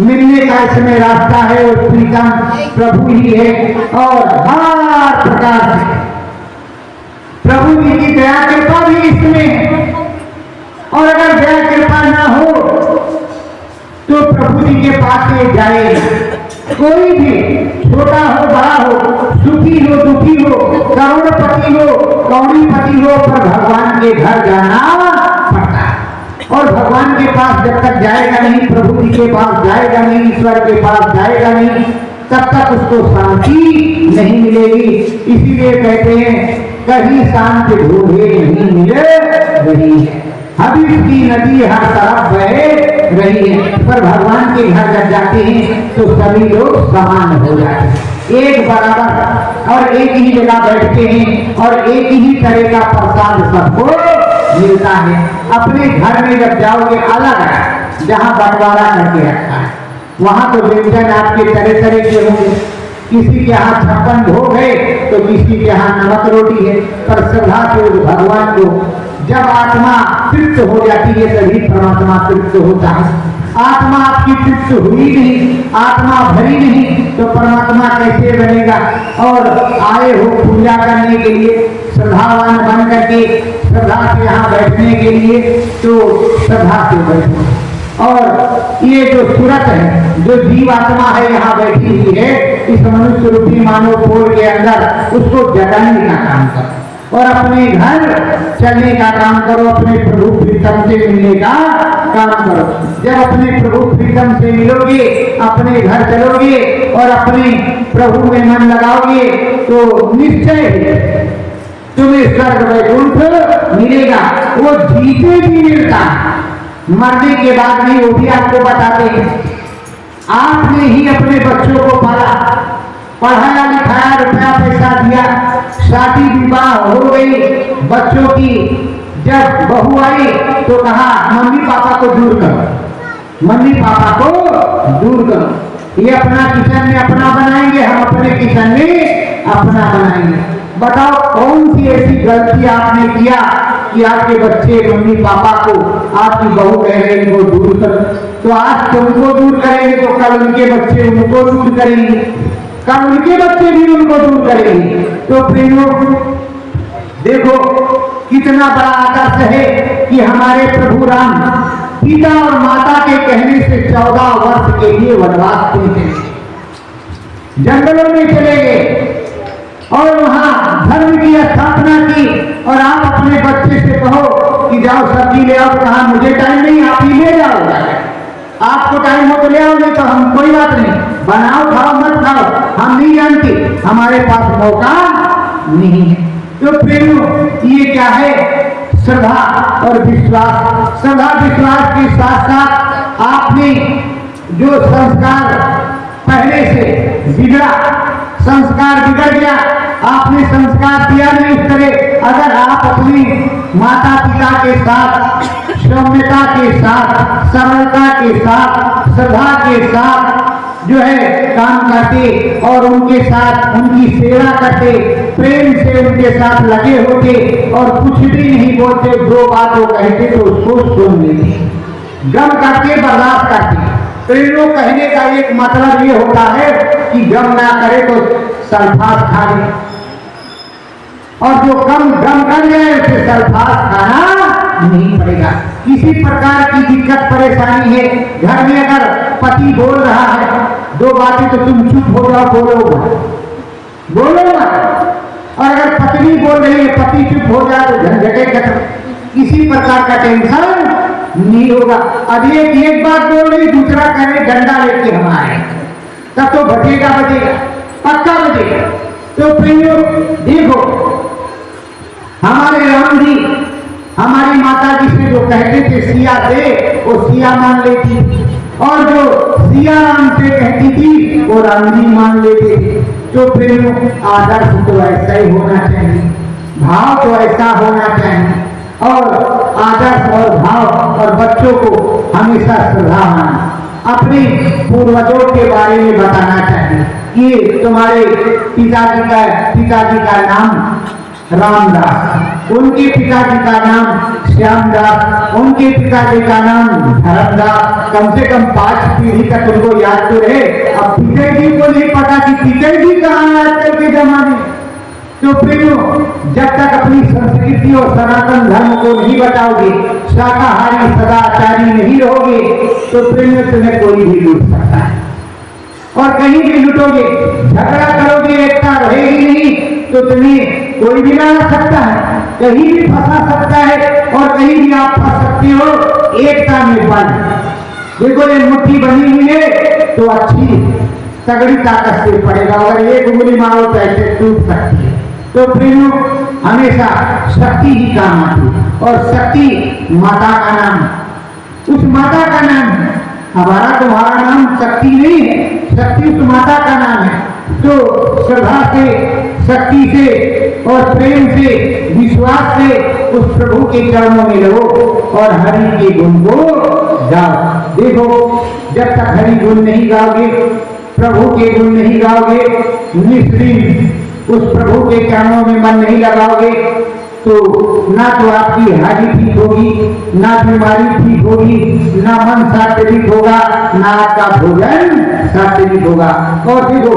मिलने का इसमें रास्ता है और प्रीतम प्रभु ही है। और हर प्रकार से प्रभु जी की दया कृपा भी इसमें है, और अगर दया कृपा ना हो तो प्रभु जी के पास ये जाएगा। कोई भी छोटा हो बड़ा हो, सुखी हो दुखी हो, करोड़पति हो कौड़ीपति हो, पर भगवान के घर जाना पड़ता है। और भगवान के पास जब तक जाएगा नहीं, प्रभु जी के पास जाएगा नहीं, ईश्वर के पास जाएगा नहीं, तब तक उसको शांति नहीं मिलेगी। इसीलिए कहते हैं कहीं शांति ढूंढे नहीं मिले रही है, हबीब की नदी हर तरफ बह रही है। पर भगवान के घर जब जाते हैं तो सभी लोग समान हो जाते हैं, एक बराबर और एक ही जगह बैठते हैं और एक ही तरह का प्रसाद सबको मिलता है। अपने घर में जब जाओगे अलग है, जहाँ बंटवारा करके रखा है वहां तो व्यंजन आपके तरह तरह के होंगे, किसी के यहाँ 56 भोग है तो किसी के यहाँ नमक रोटी है। पर श्रद्धा से भगवान को जब आत्मा तृप्त हो जाती है तभी परमात्मा तृप्त होता है। आत्मा आपकी तृप्त हुई नहीं, आत्मा भरी नहीं तो परमात्मा कैसे बनेगा? और आए हो पूजा करने के लिए, श्रद्धावान बन करके श्रद्धा से यहाँ बैठने के लिए, तो श्रद्धा से बैठो। और ये जो सूरत है, जो जीव आत्मा है यहाँ बैठी हुई है इस मनुष्य रूपी मानव पोल के अंदर, उसको जगाने का काम करो और अपने घर चलने का काम करो, अपने प्रभु प्रीतम से मिलने का काम करो। जब अपने प्रभु प्रीतम से मिलोगे, अपने घर चलोगे और अपने प्रभु में मन लगाओगे तो निश्चय तुम्हें स्वर्ग वैकुंठ मिलेगा। वो जीते भी मिलता है, मरने के बाद नहीं, वो भी आपको बताते हैं। आपने ही अपने बच्चों को पाला, पढ़ाया लिखाया, रुपया पैसा दिया, शादी विवाह हो गई बच्चों की, जब बहू आई तो कहा मम्मी पापा को दूर करो, मम्मी पापा को दूर करो, ये अपना किचन में अपना बनाएंगे, हम अपने किचन में अपना बनाएंगे। बताओ कौन सी ऐसी गलती आपने किया कि आपके बच्चे मम्मी पापा को, आपकी बहू कह रहे हैं इनको दूर करो? तो आज तुमको दूर करेंगे तो कल उनके बच्चे उनको दूर करेंगे, कल उनके बच्चे भी उनको दूर करेंगे। तो प्रियो देखो कितना बड़ा आदर्श है कि हमारे प्रभु राम पिता और माता के कहने से 14 वर्ष के लिए वनवास में चले, जंगलों में चले गए और वहां धर्म की स्थापना की। और आप अपने बच्चे से कहो कि जाओ सब्जी ले आओ, कहा मुझे टाइम नहीं, आप ही ले जाओ, आपको टाइम हो तो ले आओ, नहीं तो हम कोई बात नहीं, बनाओ खाओ मत खाओ, हम नहीं जानते, हमारे पास मौका नहीं है। तो प्रेम ये क्या है? श्रद्धा और विश्वास। श्रद्धा विश्वास के साथ साथ आपने जो संस्कार पहले से बिगड़ा, संस्कार बिगड़ गया, आपने संस्कार दिया नहीं उस तरह। अगर आप अपनी माता पिता के साथ सौम्यता के साथ, सरलता के साथ, श्रद्धा के साथ जो है काम करते और उनके साथ उनकी सेवा करते, प्रेम से उनके साथ लगे होते और कुछ भी नहीं बोलते, दो बात वो कहते तो उसको सुन लेते, गम करके बर्दाश्त करते। तो इन लोग कहने का एक मतलब ये होता है कि गम ना करे तो सल्फास खा ले, और जो कम गम कर जाए उसे सल्फास खाना नहीं पड़ेगा। किसी प्रकार की दिक्कत परेशानी है घर में, अगर पति बोल रहा है दो बातें तो तुम चुप हो जाओ, बोलो मत। और अगर पत्नी बोल रही है पति चुप हो जाए तो झंझटे खत्म, किसी प्रकार का टेंशन नहीं होगा। अब एक बात बोल रही दूसरा करे डंडा लेके हम आए, तब तो बचेगा पक्का बचेगा। तो प्रियो देखो, हमारे राम जी हमारी माता जी से जो कहते थे सिया से, वो सिया मान लेती, और जो सिया राम से कहती थी वो राम जी मान लेते थे। तो प्रेम आदर्श तो ऐसा ही होना चाहिए, भाव तो ऐसा होना चाहिए, और आदर्श और भाव और बच्चों को हमेशा श्रद्धा अपने पूर्वजों के बारे में बताना चाहिए कि तुम्हारे पिताजी का नाम रामदास, उनके पिताजी का नाम श्यामदास, उनके पिताजी का नाम धर्मदास। कम से कम 5 पीढ़ी तक उनको याद तो रहे। अब पिताजी को नहीं पता कि पिताजी कहाँ है आजकल के जमाने। तो प्रियो, जब तक अपनी संस्कृति और सनातन धर्म को नहीं बताओगे, शाकाहारी सदाचारी नहीं रहोगे, तो प्रियो तुम्हें कोई भी लूट सकता है, और कहीं भी लूटोगे, झगड़ा करोगे, एकता रहेगी नहीं, तो तुम्हें कोई भी ला सकता है, कहीं भी फंसा सकता है, और कहीं भी आप फंस सकते हो एकता में बल। देखो ये मुट्ठी बनी हुई है तो अच्छी तगड़ी ताकत से पड़ेगा, अगर एक उंगली मारो तो ऐसे टूट सकती है। तो प्रेमियों, हमेशा शक्ति ही काम आती है, और शक्ति माता का नाम, उस माता का नाम है। हमारा तुम्हारा नाम शक्ति नहीं है, शक्ति उस माता का नाम है। तो श्रद्धा से, शक्ति से और प्रेम से, विश्वास से उस प्रभु के चरणों में लगो और हरि के गुण को गाओ। देखो, जब तक हरि गुण नहीं गाओगे, प्रभु के गुण नहीं गाओगे, निष्दिन उस प्रभु के चरणों में मन नहीं लगाओगे, तो ना तो आपकी हानि ठीक होगी, ना बीमारी ठीक होगी, ना मन सात्विक होगा, ना आपका भोजन सात्विक होगा। और देखो,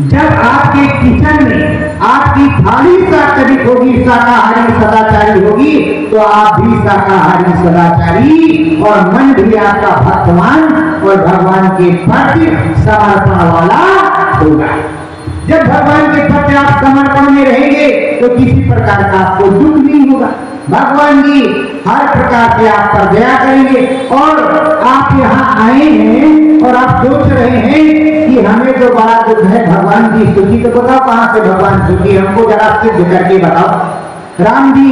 जब आपके किचन में आपकी थाली सात्विक होगी, शाकाहारी सदाचारी होगी, तो आप भी शाकाहारी सदाचारी और मन भी आपका भक्तवान और भगवान के प्रति समर्पण वाला होगा। जब भगवान के प्रति आप समर्पण में रहेंगे तो किसी प्रकार का आपको दुख नहीं होगा। भगवान जी हर प्रकार से आप पर दया करेंगे। और आप यहाँ आए हैं और आप सोच रहे हैं कि हमें तो बड़ा दुख है, भगवान की स्तुति तो बताओ, कहाँ से भगवान स्तुति, हमको जरा सिद्ध करके बताओ। राम जी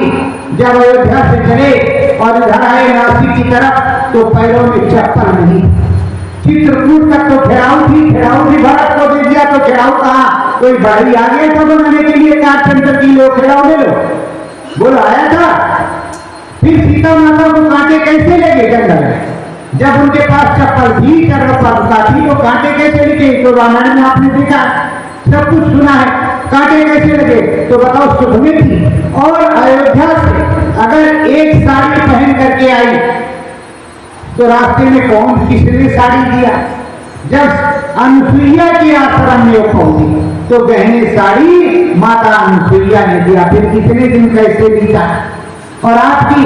जब अयोध्या से चले और इधर आए नासिक की तरफ, तो पैरों में चप्पल नहीं, चित्रकूट तक तो घेराव थी, भरत को दे दिया तो घेराव कहाँ, कोई बाड़ी आ गया था बनाने के लिए, कारपेंटर की लो घेराव ले लो, बोला आया था। फिर सीता माता को कांटे कैसे लगे जंगल में, जब उनके पास चप्पल थी, चरपा थी, तो कांटे कैसे लगे, तो रामायण में आपने देखा, सब कुछ सुना है, कांटे कैसे लगे, तो बताओ सुख में थी। और अयोध्या से अगर एक साड़ी पहन करके आई तो रास्ते में कौन किसने साड़ी दिया, जब अनुसुईया के आश्रम में पहुंची तो गहने साड़ी माता अनुसुईया ने दिया। फिर कितने दिन कैसे बीता। और आपकी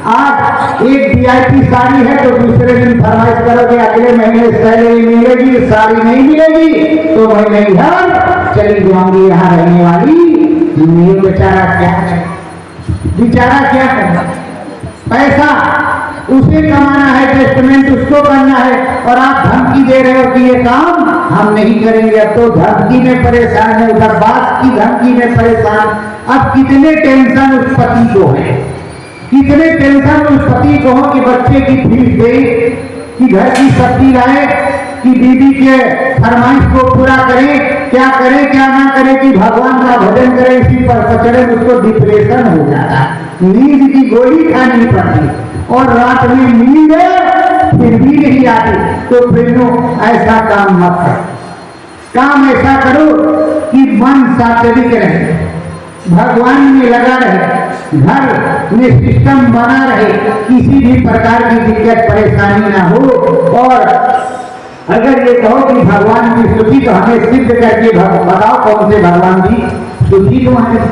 आज एक वीआईपी साड़ी है तो दूसरे दिन फरमाइश करोगे अगले महीने सैलरी मिलेगी, साड़ी नहीं मिलेगी तो मैं नहीं घर चली जाऊंगी, यहाँ रहने वाली ये बेचारा क्या है, बेचारा क्या है, पैसा उसे कमाना है, टेस्टमेंट उसको करना है, और आप धमकी दे रहे हो कि ये काम हम नहीं करेंगे। अब तो धमकी में परेशान है, उधर बात की धमकी में परेशान। अब कितने टेंशन उस पति को है, कितने टेंशन उस पति को हो कि बच्चे की फीस दे, कि घर की सब्जी लाए, कि बीबी के फरमाइश को पूरा करे, क्या करे क्या ना करे, कि भगवान का भजन करे, इसी पर सचड़े उसको डिप्रेशन हो जाता है, नींद की गोली खानी पड़ती, और रात में नींद फिर भी नहीं आती तो प्रेमियों ऐसा काम मत करो। काम ऐसा करो कि मन सात्विक रहे, भगवान में लगा रहे, घर में सिस्टम बना रहे, किसी भी प्रकार की दिक्कत परेशानी ना हो। और अगर ये कहो कि भगवान की स्तुति तो हमें सिद्ध करके बताओ कौन से भगवान की स्तुति तो हमें,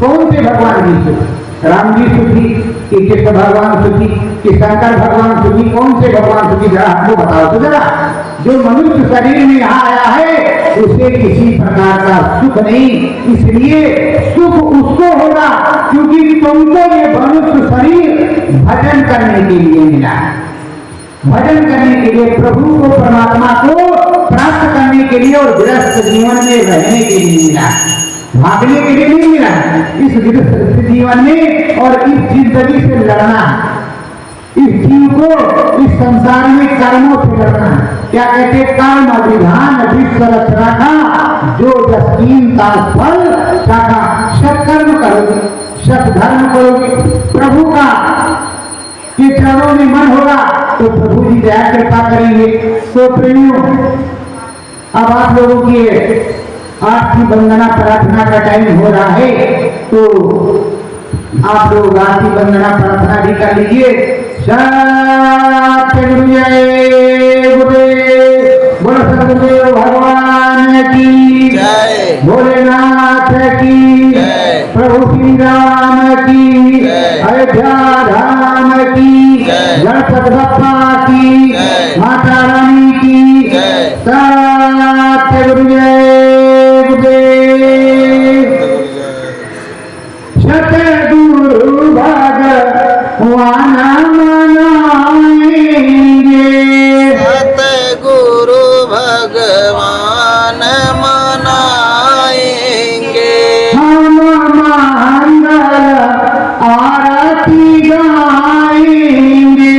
कौन से भगवान की स्तुति? राम जी स्तुति कि कृष्ण भगवान स्तुति कि शंकर भगवान स्तुति, कौन से भगवान स्तुति जरा हमको बताओ तो जरा। जो मनुष्य शरीर में यहाँ आया है उसे किसी प्रकार का सुख नहीं, इसलिए सुख उसको होगा क्योंकि तुमको ये मनुष्य शरीर भजन करने के लिए मिला है, भजन करने के लिए, प्रभु को परमात्मा को प्राप्त करने के लिए और गृहस्थ जीवन में रहने के लिए मिला, भागने के लिए नहीं मिला। इस गृहस्थ जीवन में और इस जिंदगी से लड़ना, इस जीव को इस संसार में कर्मों से लड़ना। क्या कहते? कर्म विधान विश्व रचना का जो जस्तीन का फल शाखा, सत्कर्म करोगे, सत्धर्म करोगे, प्रभु का के चरणों में मन होगा तो प्रभु जी दया कृपा करेंगे। तो प्रेमियों, अब आप लोगों की आरती वंदना प्रार्थना का टाइम हो रहा है, तो आप लोग आरती वंदना प्रार्थना भी कर लीजिए। सत्य गुरु जय गुरुदेव, बोलो सतगुरुदेव भगवान की जय, भोलेनाथ की जय, प्रभु श्री राम की जय, अयोध्या धाम की जय, गणपति बप्पा की जय, माता रानी की जय। सत्य गुरु जय गुरुदेव, सतगुरु भगवान मनाएंगे, सतगुरु भगवान मनाएंगे, हम मंगल आरती गाएंगे,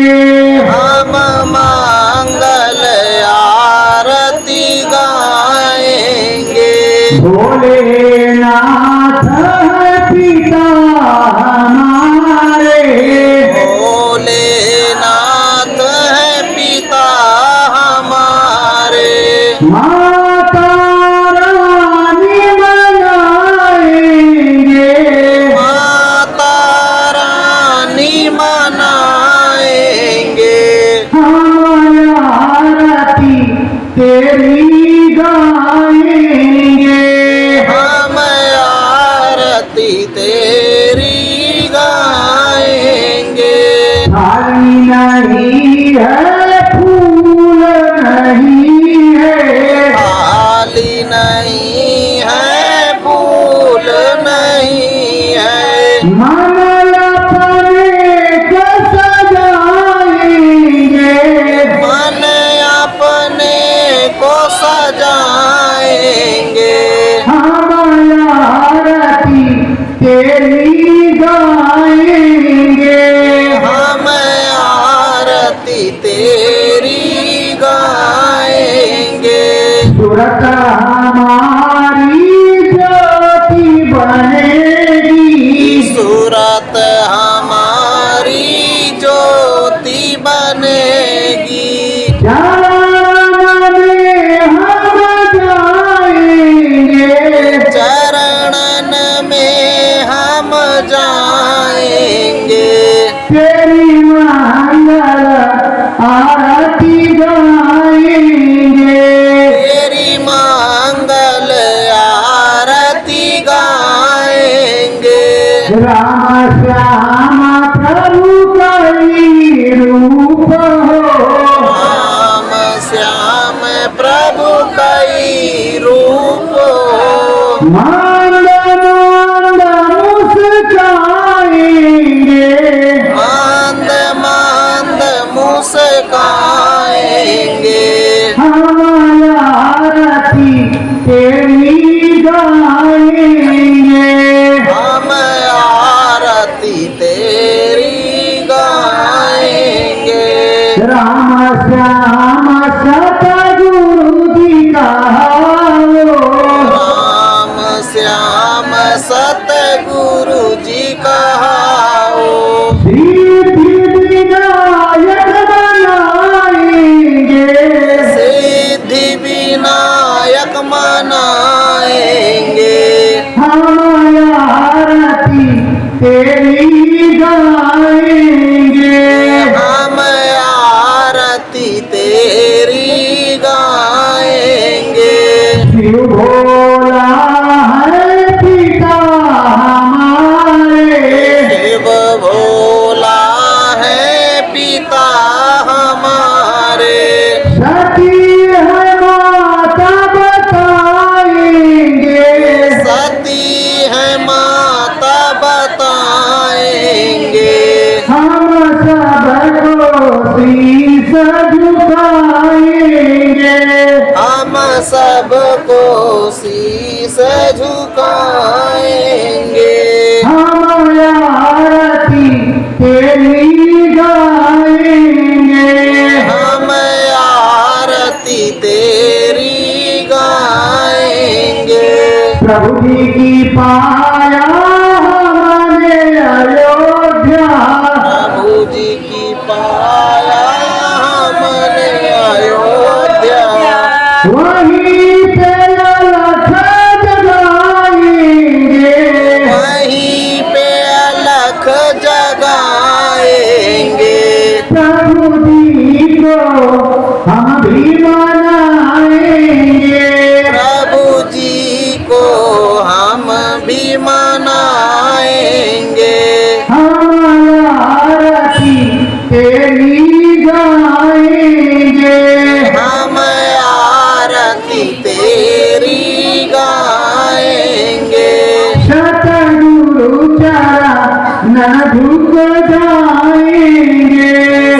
हम मंगल आरती गाएंगे। भोलेनाथ पिता हमारे, भोलेनाथ है पिता हमारे, माता रानी मनाएंगे, माता रानी मनाएंगे, हम आरती तेरी गाएंगे, हम आरती तेरी गाएंगे। थाली नहीं है, फूल नहीं है, थाली नहीं है, फूल नहीं है, मन अपने को सजाएंगे, मन अपने को सजाएंगे, हम आरती तेरी गाएंगे, हम आरती तेरी गाएंगे। सूरत हमारी ज्योति बनेगी, सूरत हमारी ज्योति बनेगी, चरण में हम जाएंगे, चरणन में हम जाएंगे, तेरी मंगल आरती गाएंगे, तेरी मंगल आरती गाएंगे। राम श्याम प्रभु कई रूप हो, राम श्याम प्रभु कई रूप, मांद मांद मुस्काएंगे, मांद मांद मुस्काएंगे, हम आरती तेरी गाएंगे, हम आरती तेरी गाएंगे। राम श्याम सतगुरु जी का हो, राम श्याम सतगुरु जी कहाओ, सिद्धि विनायक बनाएंगे, झुकाएंगे, हम सबको शीस झुकाएंगे। हम आरती तेरी गाएंगे, हम आरती तेरी गाएंगे। प्रभु जी की पाया हमारे अयोध्या, प्रभु जी की पाया हमने अयोध्या। वहीं पे अलख जगाएंगे, वहीं पे अलख जगाएंगे। प्रभु जी को हम भी मनाएंगे, प्रभु जी को हम भी मनाएंगे। हम आरती तेरी गाएंगे, हम आरती तेरी गाएंगे। सतगुरु चरण झुक जाएंगे,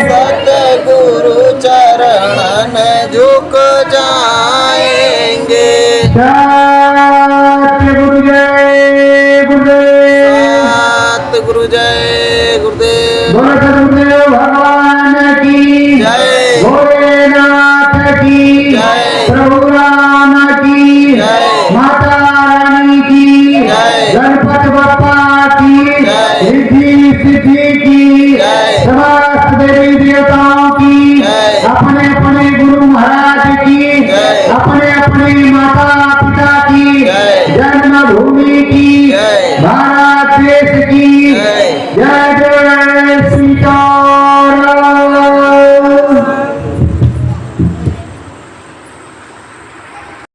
सतगुरु चरण झुक जाएंगे। सतगुरु जय गुरुदेव, सतगुरु जय गुरुदेव। बोलो सतगुरुदेव भगवान की जय। भोलेनाथ की जय। प्रभु राम की जय। माता रानी की जय। गणपति बप्पा की जय। रिद्धि सिद्धि की जय। समस्त देवी देवताओं की जय। अपने अपने गुरु महाराज की जय। अपने अपने माता